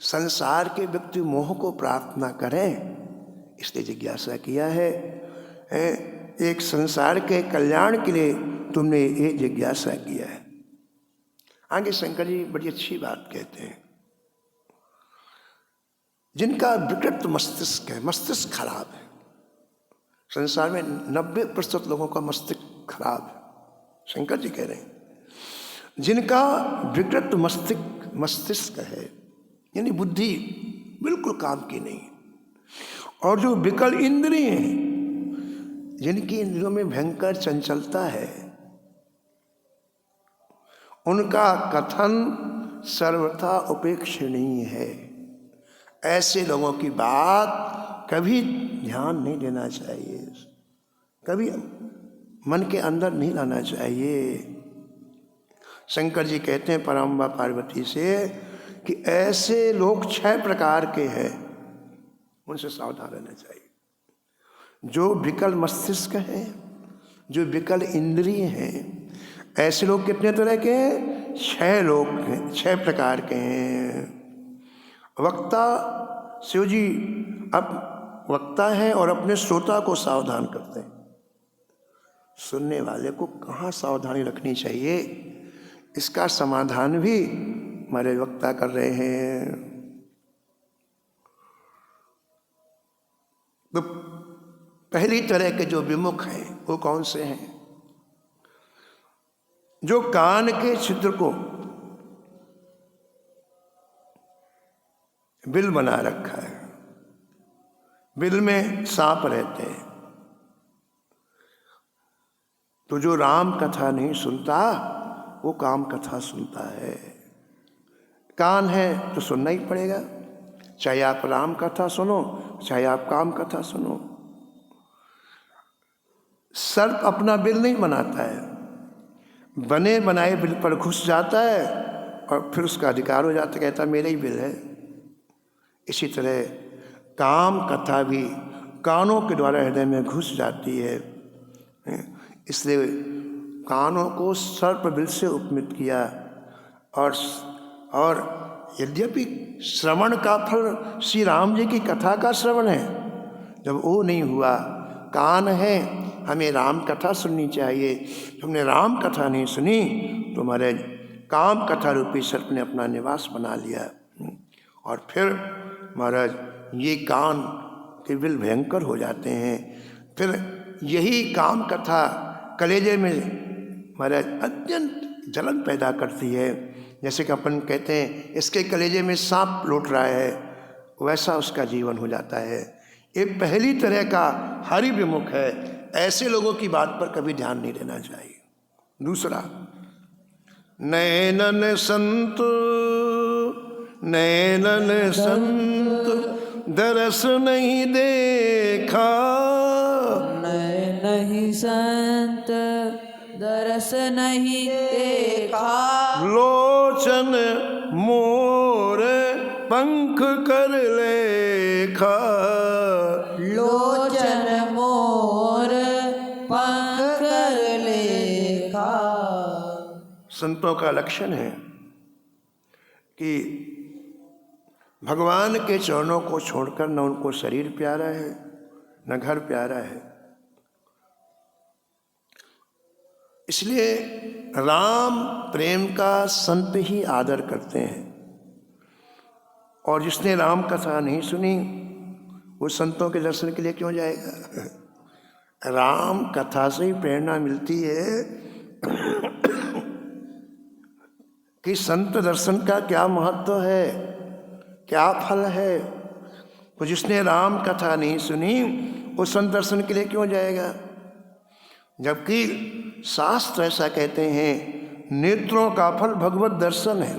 संसार के व्यक्ति मोह को प्राप्त न करें, इसलिए जिज्ञासा किया है। एक संसार के कल्याण के लिए तुमने ये जिज्ञासा किया है। आगे शंकर जी बड़ी अच्छी बात कहते हैं, जिनका विकृत मस्तिष्क है, मस्तिष्क खराब है, संसार में 90% लोगों का मस्तिष्क खराब है। शंकर जी कह रहे हैं जिनका विकृत मस्तिष्क है, यानी बुद्धि बिल्कुल काम की नहीं, और जो विकल इंद्रिय हैं, जिनकी इंद्रियों में भयंकर चंचलता है, उनका कथन सर्वथा उपेक्षणीय है। ऐसे लोगों की बात कभी ध्यान नहीं देना चाहिए, कभी मन के अंदर नहीं लाना चाहिए। शंकर जी कहते हैं परम्बा पार्वती से कि ऐसे लोग 6 प्रकार के हैं, उनसे सावधान रहना चाहिए। जो विकल मस्तिष्क है, जो विकल इंद्रिय हैं, ऐसे लोग कितने तरह के हैं? 6 लोग हैं, 6 प्रकार के हैं। वक्ता, शिव जी अब वक्ता है और अपने श्रोता को सावधान करते हैं। सुनने वाले को कहाँ सावधानी रखनी चाहिए, इसका समाधान भी हमारे वक्ता कर रहे हैं। तो पहली तरह के जो विमुख हैं वो कौन से हैं? जो कान के छिद्र को बिल बना रखा है, बिल में सांप रहते हैं, तो जो राम कथा नहीं सुनता वो काम कथा सुनता है। कान है तो सुनना ही पड़ेगा, चाहे आप राम कथा सुनो, चाहे आप काम कथा सुनो। सर्प अपना बिल नहीं बनाता है, बने बनाए बिल पर घुस जाता है और फिर उसका अधिकार हो जाता है, कहता मेरा ही बिल है। इसी तरह काम कथा भी कानों के द्वारा हृदय में घुस जाती है। इसलिए कानों को सर्पबिल से उपमित किया। और यद्यपि श्रवण का फल श्री राम जी की कथा का श्रवण है, जब वो नहीं हुआ, कान है, हमें राम कथा सुननी चाहिए, तुमने राम कथा नहीं सुनी तो महाराज काम कथा रूपी सर्प ने अपना निवास बना लिया। और फिर महाराज ये कान के बिल भयंकर हो जाते हैं। फिर यही काम कथा कलेजे में महाराज अत्यंत जलन पैदा करती है। जैसे कि अपन कहते हैं इसके कलेजे में सांप लौट रहा है, वैसा उसका जीवन हो जाता है। ये पहली तरह का हरि विमुख है। ऐसे लोगों की बात पर कभी ध्यान नहीं देना चाहिए। दूसरा, नैनन संत दरस नहीं देखा, नहीं संत दरस नहीं देखा, लोचन मोर पंख कर लेखा, लोचन मोर पंख कर लेखा। संतों का लक्षण है कि भगवान के चरणों को छोड़कर न उनको शरीर प्यारा है न घर प्यारा है। इसलिए राम प्रेम का संत ही आदर करते हैं। और जिसने राम कथा नहीं सुनी वो संतों के दर्शन के लिए क्यों जाएगा? राम कथा से ही प्रेरणा मिलती है कि संत दर्शन का क्या महत्व है, क्या फल है। तो जिसने राम कथा नहीं सुनी वो संत दर्शन के लिए क्यों जाएगा? जबकि शास्त्र ऐसा कहते हैं, नेत्रों का फल भगवत दर्शन है।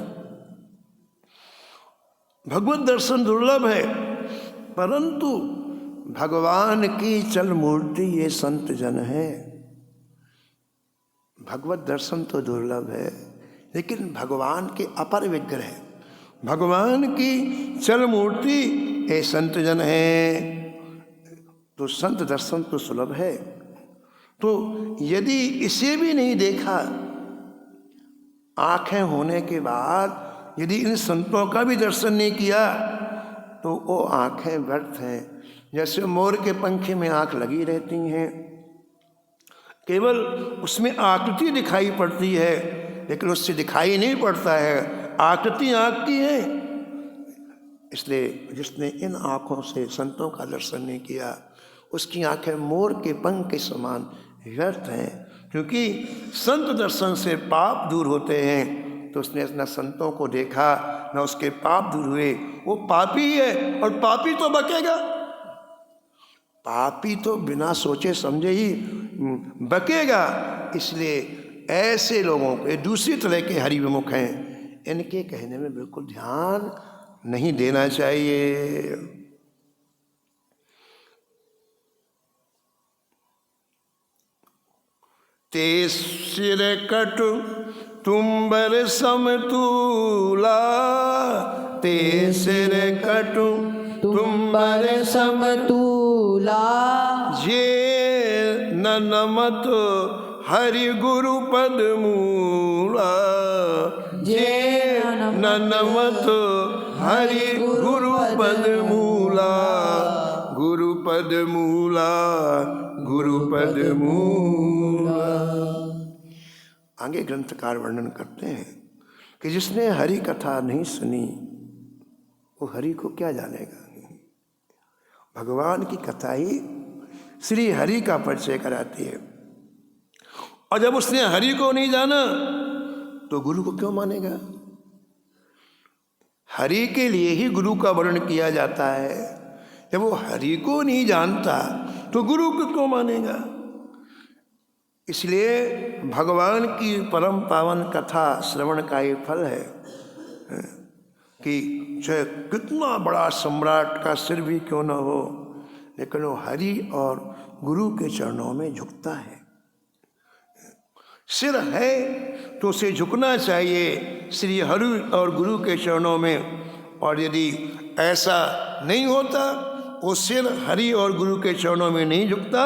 भगवत दर्शन दुर्लभ है, परंतु भगवान की चल मूर्ति ये संत जन है। भगवत दर्शन तो दुर्लभ है, लेकिन भगवान के अपर विग्रह, भगवान की चल मूर्ति ये संत जन है। तो संत दर्शन तो सुलभ है। तो यदि इसे भी नहीं देखा, आंखें होने के बाद यदि इन संतों का भी दर्शन नहीं किया, तो वो आंखें व्यर्थ हैं। जैसे मोर के पंखे में आंख लगी रहती हैं, केवल उसमें आकृति दिखाई पड़ती है, लेकिन उससे दिखाई नहीं पड़ता है, आकृति आंख की है। इसलिए जिसने इन आँखों से संतों का दर्शन नहीं किया, उसकी आंखें मोर के पंख के समान व्यर्थ हैं। क्योंकि संत दर्शन से पाप दूर होते हैं। तो उसने न संतों को देखा, न उसके पाप दूर हुए। वो पापी है, और पापी तो बकेगा। पापी तो बिना सोचे समझे ही बकेगा। इसलिए ऐसे लोगों के, दूसरी तरह के हरि विमुख हैं, इनके कहने में बिल्कुल ध्यान नहीं देना चाहिए। ते सिर कटु तुम्बर समतूला, ते सिर कटु तुम्बर समतूला, जे न नमत हरि गुरु पद मूला, जे न नमत हरि गुरु पद मूला, गुरु पद मूला, गुरु पद मूला। आगे ग्रंथकार वर्णन करते हैं कि जिसने हरि कथा नहीं सुनी वो हरि को क्या जानेगा। भगवान की कथा ही श्री हरि का परिचय कराती है। और जब उसने हरि को नहीं जाना तो गुरु को क्यों मानेगा? हरि के लिए ही गुरु का वर्णन किया जाता है। जब वो हरि को नहीं जानता तो गुरु को क्यों मानेगा? इसलिए भगवान की परम पावन कथा श्रवण का ये फल है कि चाहे कितना बड़ा सम्राट का सिर भी क्यों न हो, लेकिन वो हरि और गुरु के चरणों में झुकता है। सिर है तो उसे झुकना चाहिए श्री हरि और गुरु के चरणों में। और यदि ऐसा नहीं होता, वो सिर हरि और गुरु के चरणों में नहीं झुकता,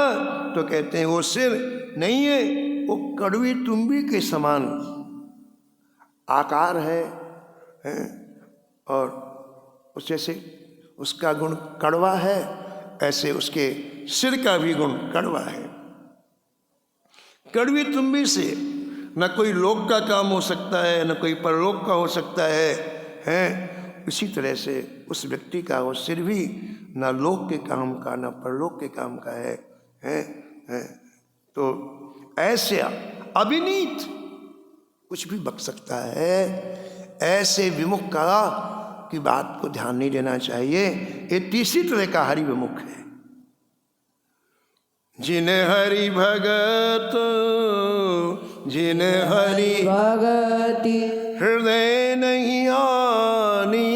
तो कहते हैं वो सिर नहीं है, वो कड़वी तुम्बी के समान आकार है और उस जैसे उसका गुण कड़वा है, ऐसे उसके सिर का भी गुण कड़वा है। कड़वी तुम्बी से न कोई लोक का काम हो सकता है, न कोई परलोक का हो सकता है। इसी तरह से उस व्यक्ति का वो सिर भी न लोक के काम का न परलोक के काम का है। तो ऐसे अविनीत कुछ भी बक सकता है, ऐसे विमुख का की बात को ध्यान नहीं देना चाहिए। ये तीसरी तरह का हरि विमुख है। जिन्हें हरि भगत, जिन्हें हरि भगति हृदय नहीं आनी,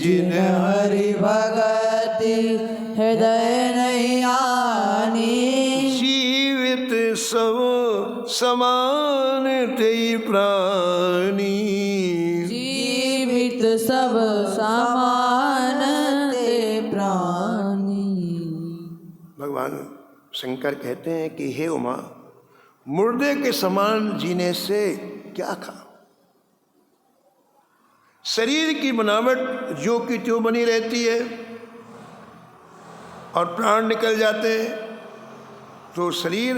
जिन्हें हरि भगति हृदय नहीं आनी, जीवित सब समान तेई प्राणी, जीवित सब समान ते प्राणी। भगवान शंकर कहते हैं कि हे उमा, मुर्दे के समान जीने से क्या खा। शरीर की बनावट जो की त्यों बनी रहती है और प्राण निकल जाते हैं तो शरीर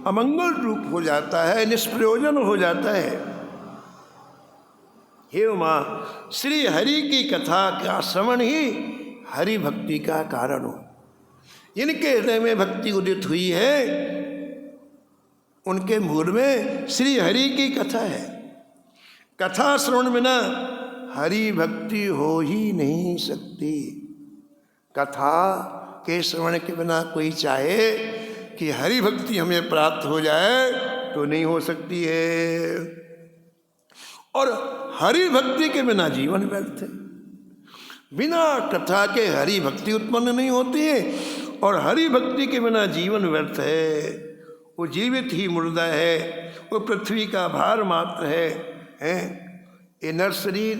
अमंगल रूप हो जाता है, निष्प्रयोजन हो जाता है। हे उमा, श्री हरि की कथा का श्रवण ही हरि भक्ति का कारण हो। जिनके हृदय में भक्ति उदित हुई है उनके मुंह में श्री हरि की कथा है। कथा श्रवण बिना हरि भक्ति हो ही नहीं सकती। कथा के श्रवण के बिना कोई चाहे कि हरि भक्ति हमें प्राप्त हो जाए तो नहीं हो सकती है। और हरि भक्ति के बिना जीवन व्यर्थ है। बिना कथा के हरि भक्ति उत्पन्न नहीं होती है और हरि भक्ति के बिना जीवन व्यर्थ है। वो जीवित ही मुर्दा है, वो पृथ्वी का भार मात्र है। ये नर शरीर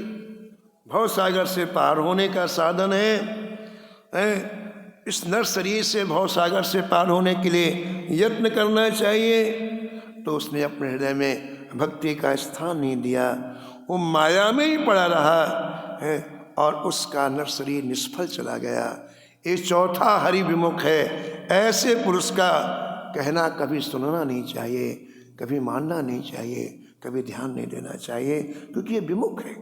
भवसागर से पार होने का साधन है। इस नर शरीर से भवसागर से पार होने के लिए यत्न करना चाहिए। तो उसने अपने हृदय में भक्ति का स्थान नहीं दिया, वो माया में ही पड़ा रहा है और उसका नर शरीर निष्फल चला गया। ये चौथा हरि विमुख है। ऐसे पुरुष का कहना कभी सुनना नहीं चाहिए, कभी मानना नहीं चाहिए, कभी ध्यान नहीं देना चाहिए, क्योंकि ये विमुख है।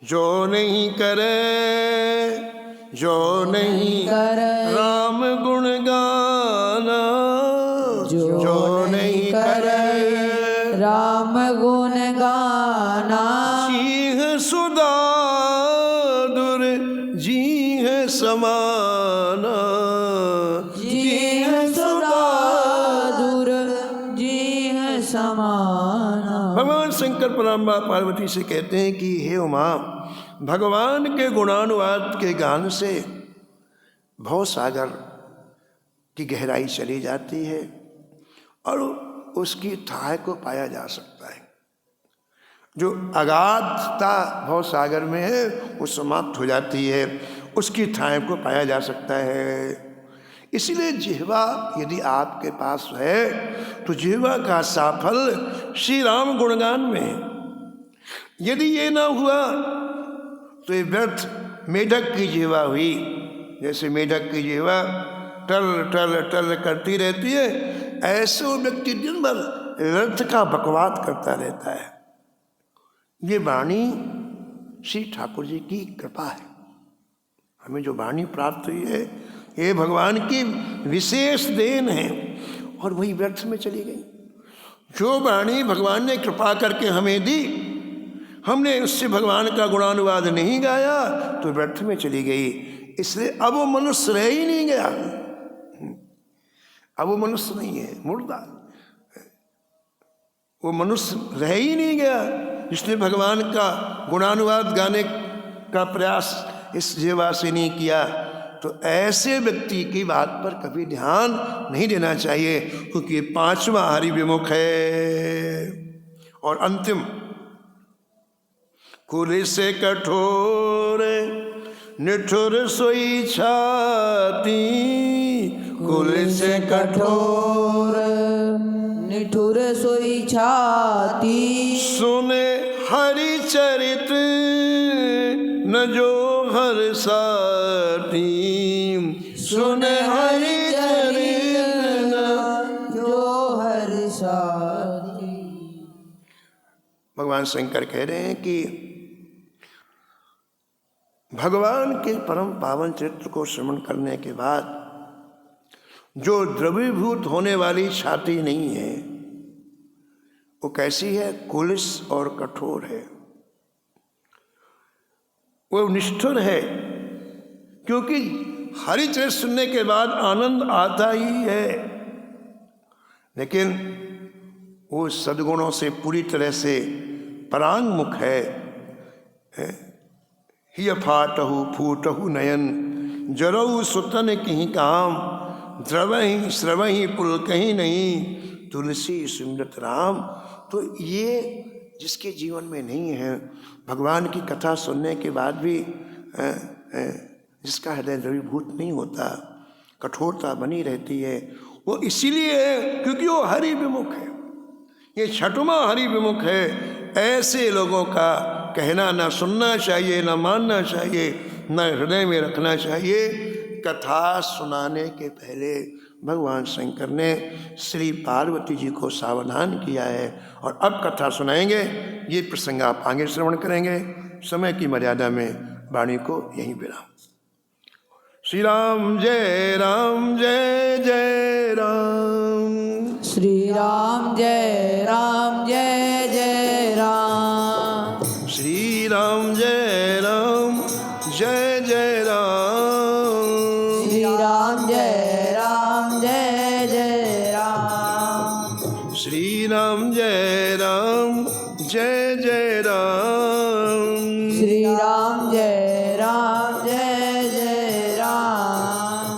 जो नहीं करे, जो नहीं करे राम गुण गाना, जो नहीं करे राम गुण गाना, सिंह सुधा दुर जी है समाना, जी सुधा दूर जी है समाना। भगवान शंकर परमात्मा पार्वती से कहते हैं कि हे उमा, भगवान के गुणानुवाद के गान से भवसागर की गहराई चली जाती है और उसकी थाह को पाया जा सकता है। जो अगाधता भवसागर में है वो समाप्त हो जाती है, उसकी थाह को पाया जा सकता है। इसलिए जिह्वा यदि आपके पास है तो जिह्वा का साफल श्री राम गुणगान में है। यदि ये ना हुआ तो ये व्यर्थ मेढक की जिह्वा हुई। जैसे मेढक की जिह्वा टल टल टल करती रहती है, ऐसे वो व्यक्ति दिन भर व्यर्थ का बकवाद करता रहता है। ये वाणी श्री ठाकुर जी की कृपा है। हमें जो वाणी प्राप्त हुई है ये भगवान की विशेष देन है और वही व्यर्थ में चली गई। जो वाणी भगवान ने कृपा करके हमें दी, हमने उससे भगवान का गुणानुवाद नहीं गाया तो व्यर्थ में चली गई। इसलिए अब वो मनुष्य रह ही नहीं गया, अब वो मनुष्य नहीं है, मुर्दा। वो मनुष्य रह ही नहीं गया जिसने भगवान का गुणानुवाद गाने का प्रयास इस जीवा से नहीं किया। तो ऐसे व्यक्ति की बात पर कभी ध्यान नहीं देना चाहिए, क्योंकि पांचवा हरि विमुख है। और अंतिम, कुल से कठोर निठुर सोई छाती, कुल से कठोर। निठुर सोई छाती सुने हरि चरित न जो हर साटी। सुने हरि चरित जो हर साथी। भगवान शंकर कह रहे हैं कि भगवान के परम पावन चरित्र को श्रवण करने के बाद जो द्रवीभूत होने वाली छाती नहीं है वो कैसी है? कुलिस और कठोर है। वो निष्ठुर है, क्योंकि हरिचरित्र सुनने के बाद आनंद आता ही है, लेकिन वो सद्गुणों से पूरी तरह से परांगमुख है। हिय फाटहु फूटहु नयन जरऊ सुतन कहीं काम। द्रवही श्रवही पुल कहीं नहीं तुलसी सुमरत राम। तो ये जिसके जीवन में नहीं है, भगवान की कथा सुनने के बाद भी जिसका हृदय द्रवीभूत नहीं होता, कठोरता बनी रहती है, वो इसीलिए है क्योंकि वो हरि विमुख है। ये छठवां हरि विमुख है। ऐसे लोगों का कहना ना सुनना चाहिए, ना मानना चाहिए, ना हृदय में रखना चाहिए। कथा सुनाने के पहले भगवान शंकर ने श्री पार्वती जी को सावधान किया है, और अब कथा सुनाएंगे। ये प्रसंग आप आगे श्रवण करेंगे। समय की मर्यादा में वाणी को यहीं विराम। श्री राम जय राम जय जय राम। श्री राम जय राम जय जय राम। श्री राम जय राम जय जय राम। श्री राम जय राम जय जय राम। श्री राम जय राम जय जय राम। श्री राम जय राम जय जय राम।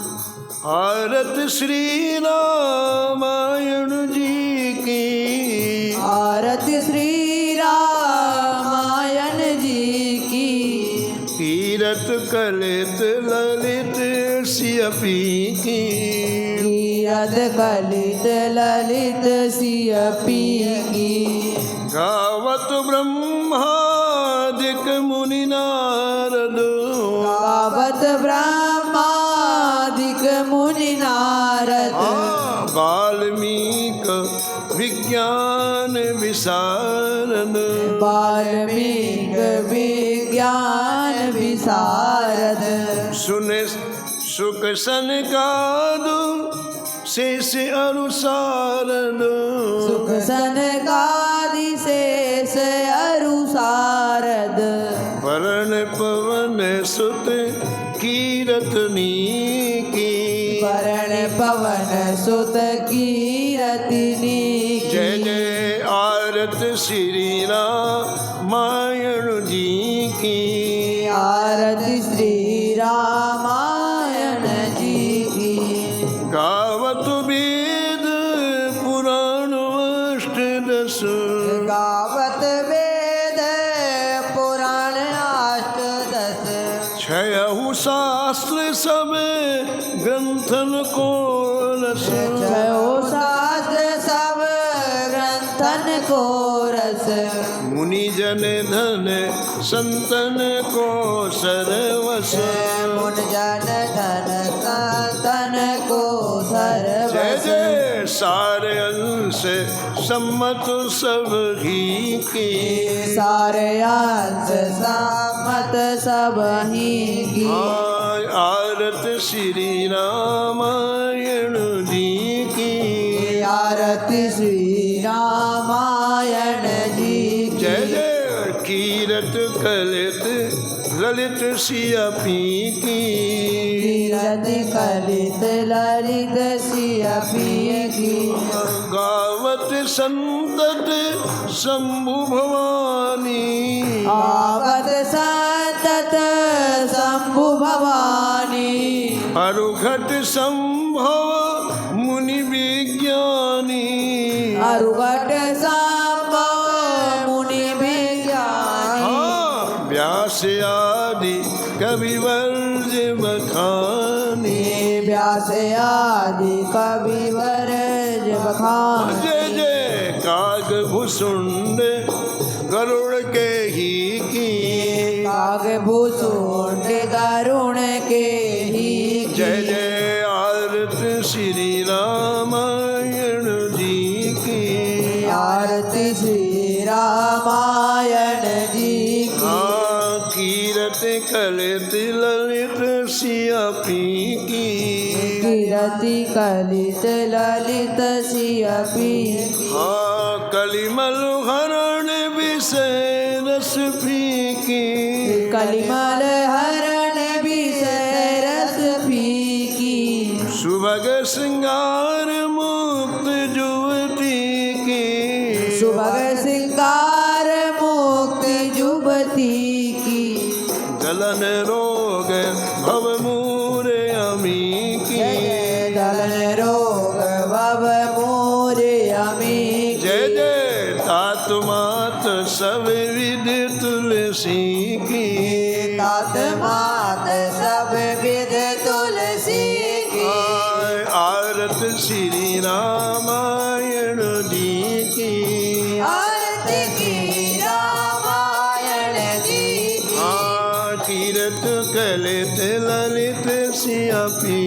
आरत श्री रामायण जी की। आरती श्री रामायण जी की। कीरत कलित ललित सियपी की। कीरत कलित ललित सियपी की। गावत ब्रह्मादिक मुनि नारद। गावत ब्रह्मादिक मुनि नारद। वाल्मीक विज्ञान विशारद। वाल्मीक विज्ञान विशारद। सुने सुख सनकादु शेष अनुसारद। सुख सनकादि शेष अरुसारद। वरण पवन सुत कीरतनी की। वरण पवन सुत कीरतिनी की। जय जय आरत श्री रामायण जी की। आरती श्री रामायण जी की। गावत वेद पुराण अष्टदश। गावत वेद पुराण अष्टदश। छयहु शास्त्र सब ग्रंथन को रस। छयो शास्त्र सब ग्रंथन को रस। मुनि जन धन संतन को सरवस। मुन जन धन संतन को सर्वस। जय जय सारे अंश सम्मत सब ही की। सारे अंश सम्मत सब ही की। आरत श्री रामायण जी की। आरती श्री रामायण जी की। जय जय कीरत कलित ललित सियपी की। कीरत कलित ललित सियपी की। गावत संतत शंभु भवानी। आवत संतत शंभु भवानी। अरुघट संभव मुनि विज्ञानी। अरुघट संभव मुनि विज्ञानी। व्यास आदि कवि वर्ज बखानी। व्यास व्यास आदि कविवर जब खान जय जय काग भुसुंड गरुड़ के ही की काग भूसुंड गरुण के ही जय जय आरत श्री रामायण जी की आरती श्री रामायण जी की कीरत कलित ललित सियापी की कीरति कलित ललित सियपी कलिमल हरण विषय रस फीकी कलिमल हरण विषय रस फीकी सुभग श्रृंगार मुक्त जुवती की सुभग सिंगार मुक्त जुबती की जलन रोग भव मूरे अमी की दलन रोग भव मोरे अमी जय जय तात मात सब विध तुलसी की तात मात सब विध तुलसी की आरत श्री रामायण जी की आरती की रामायण जी की कीरत कलित ललित सियापी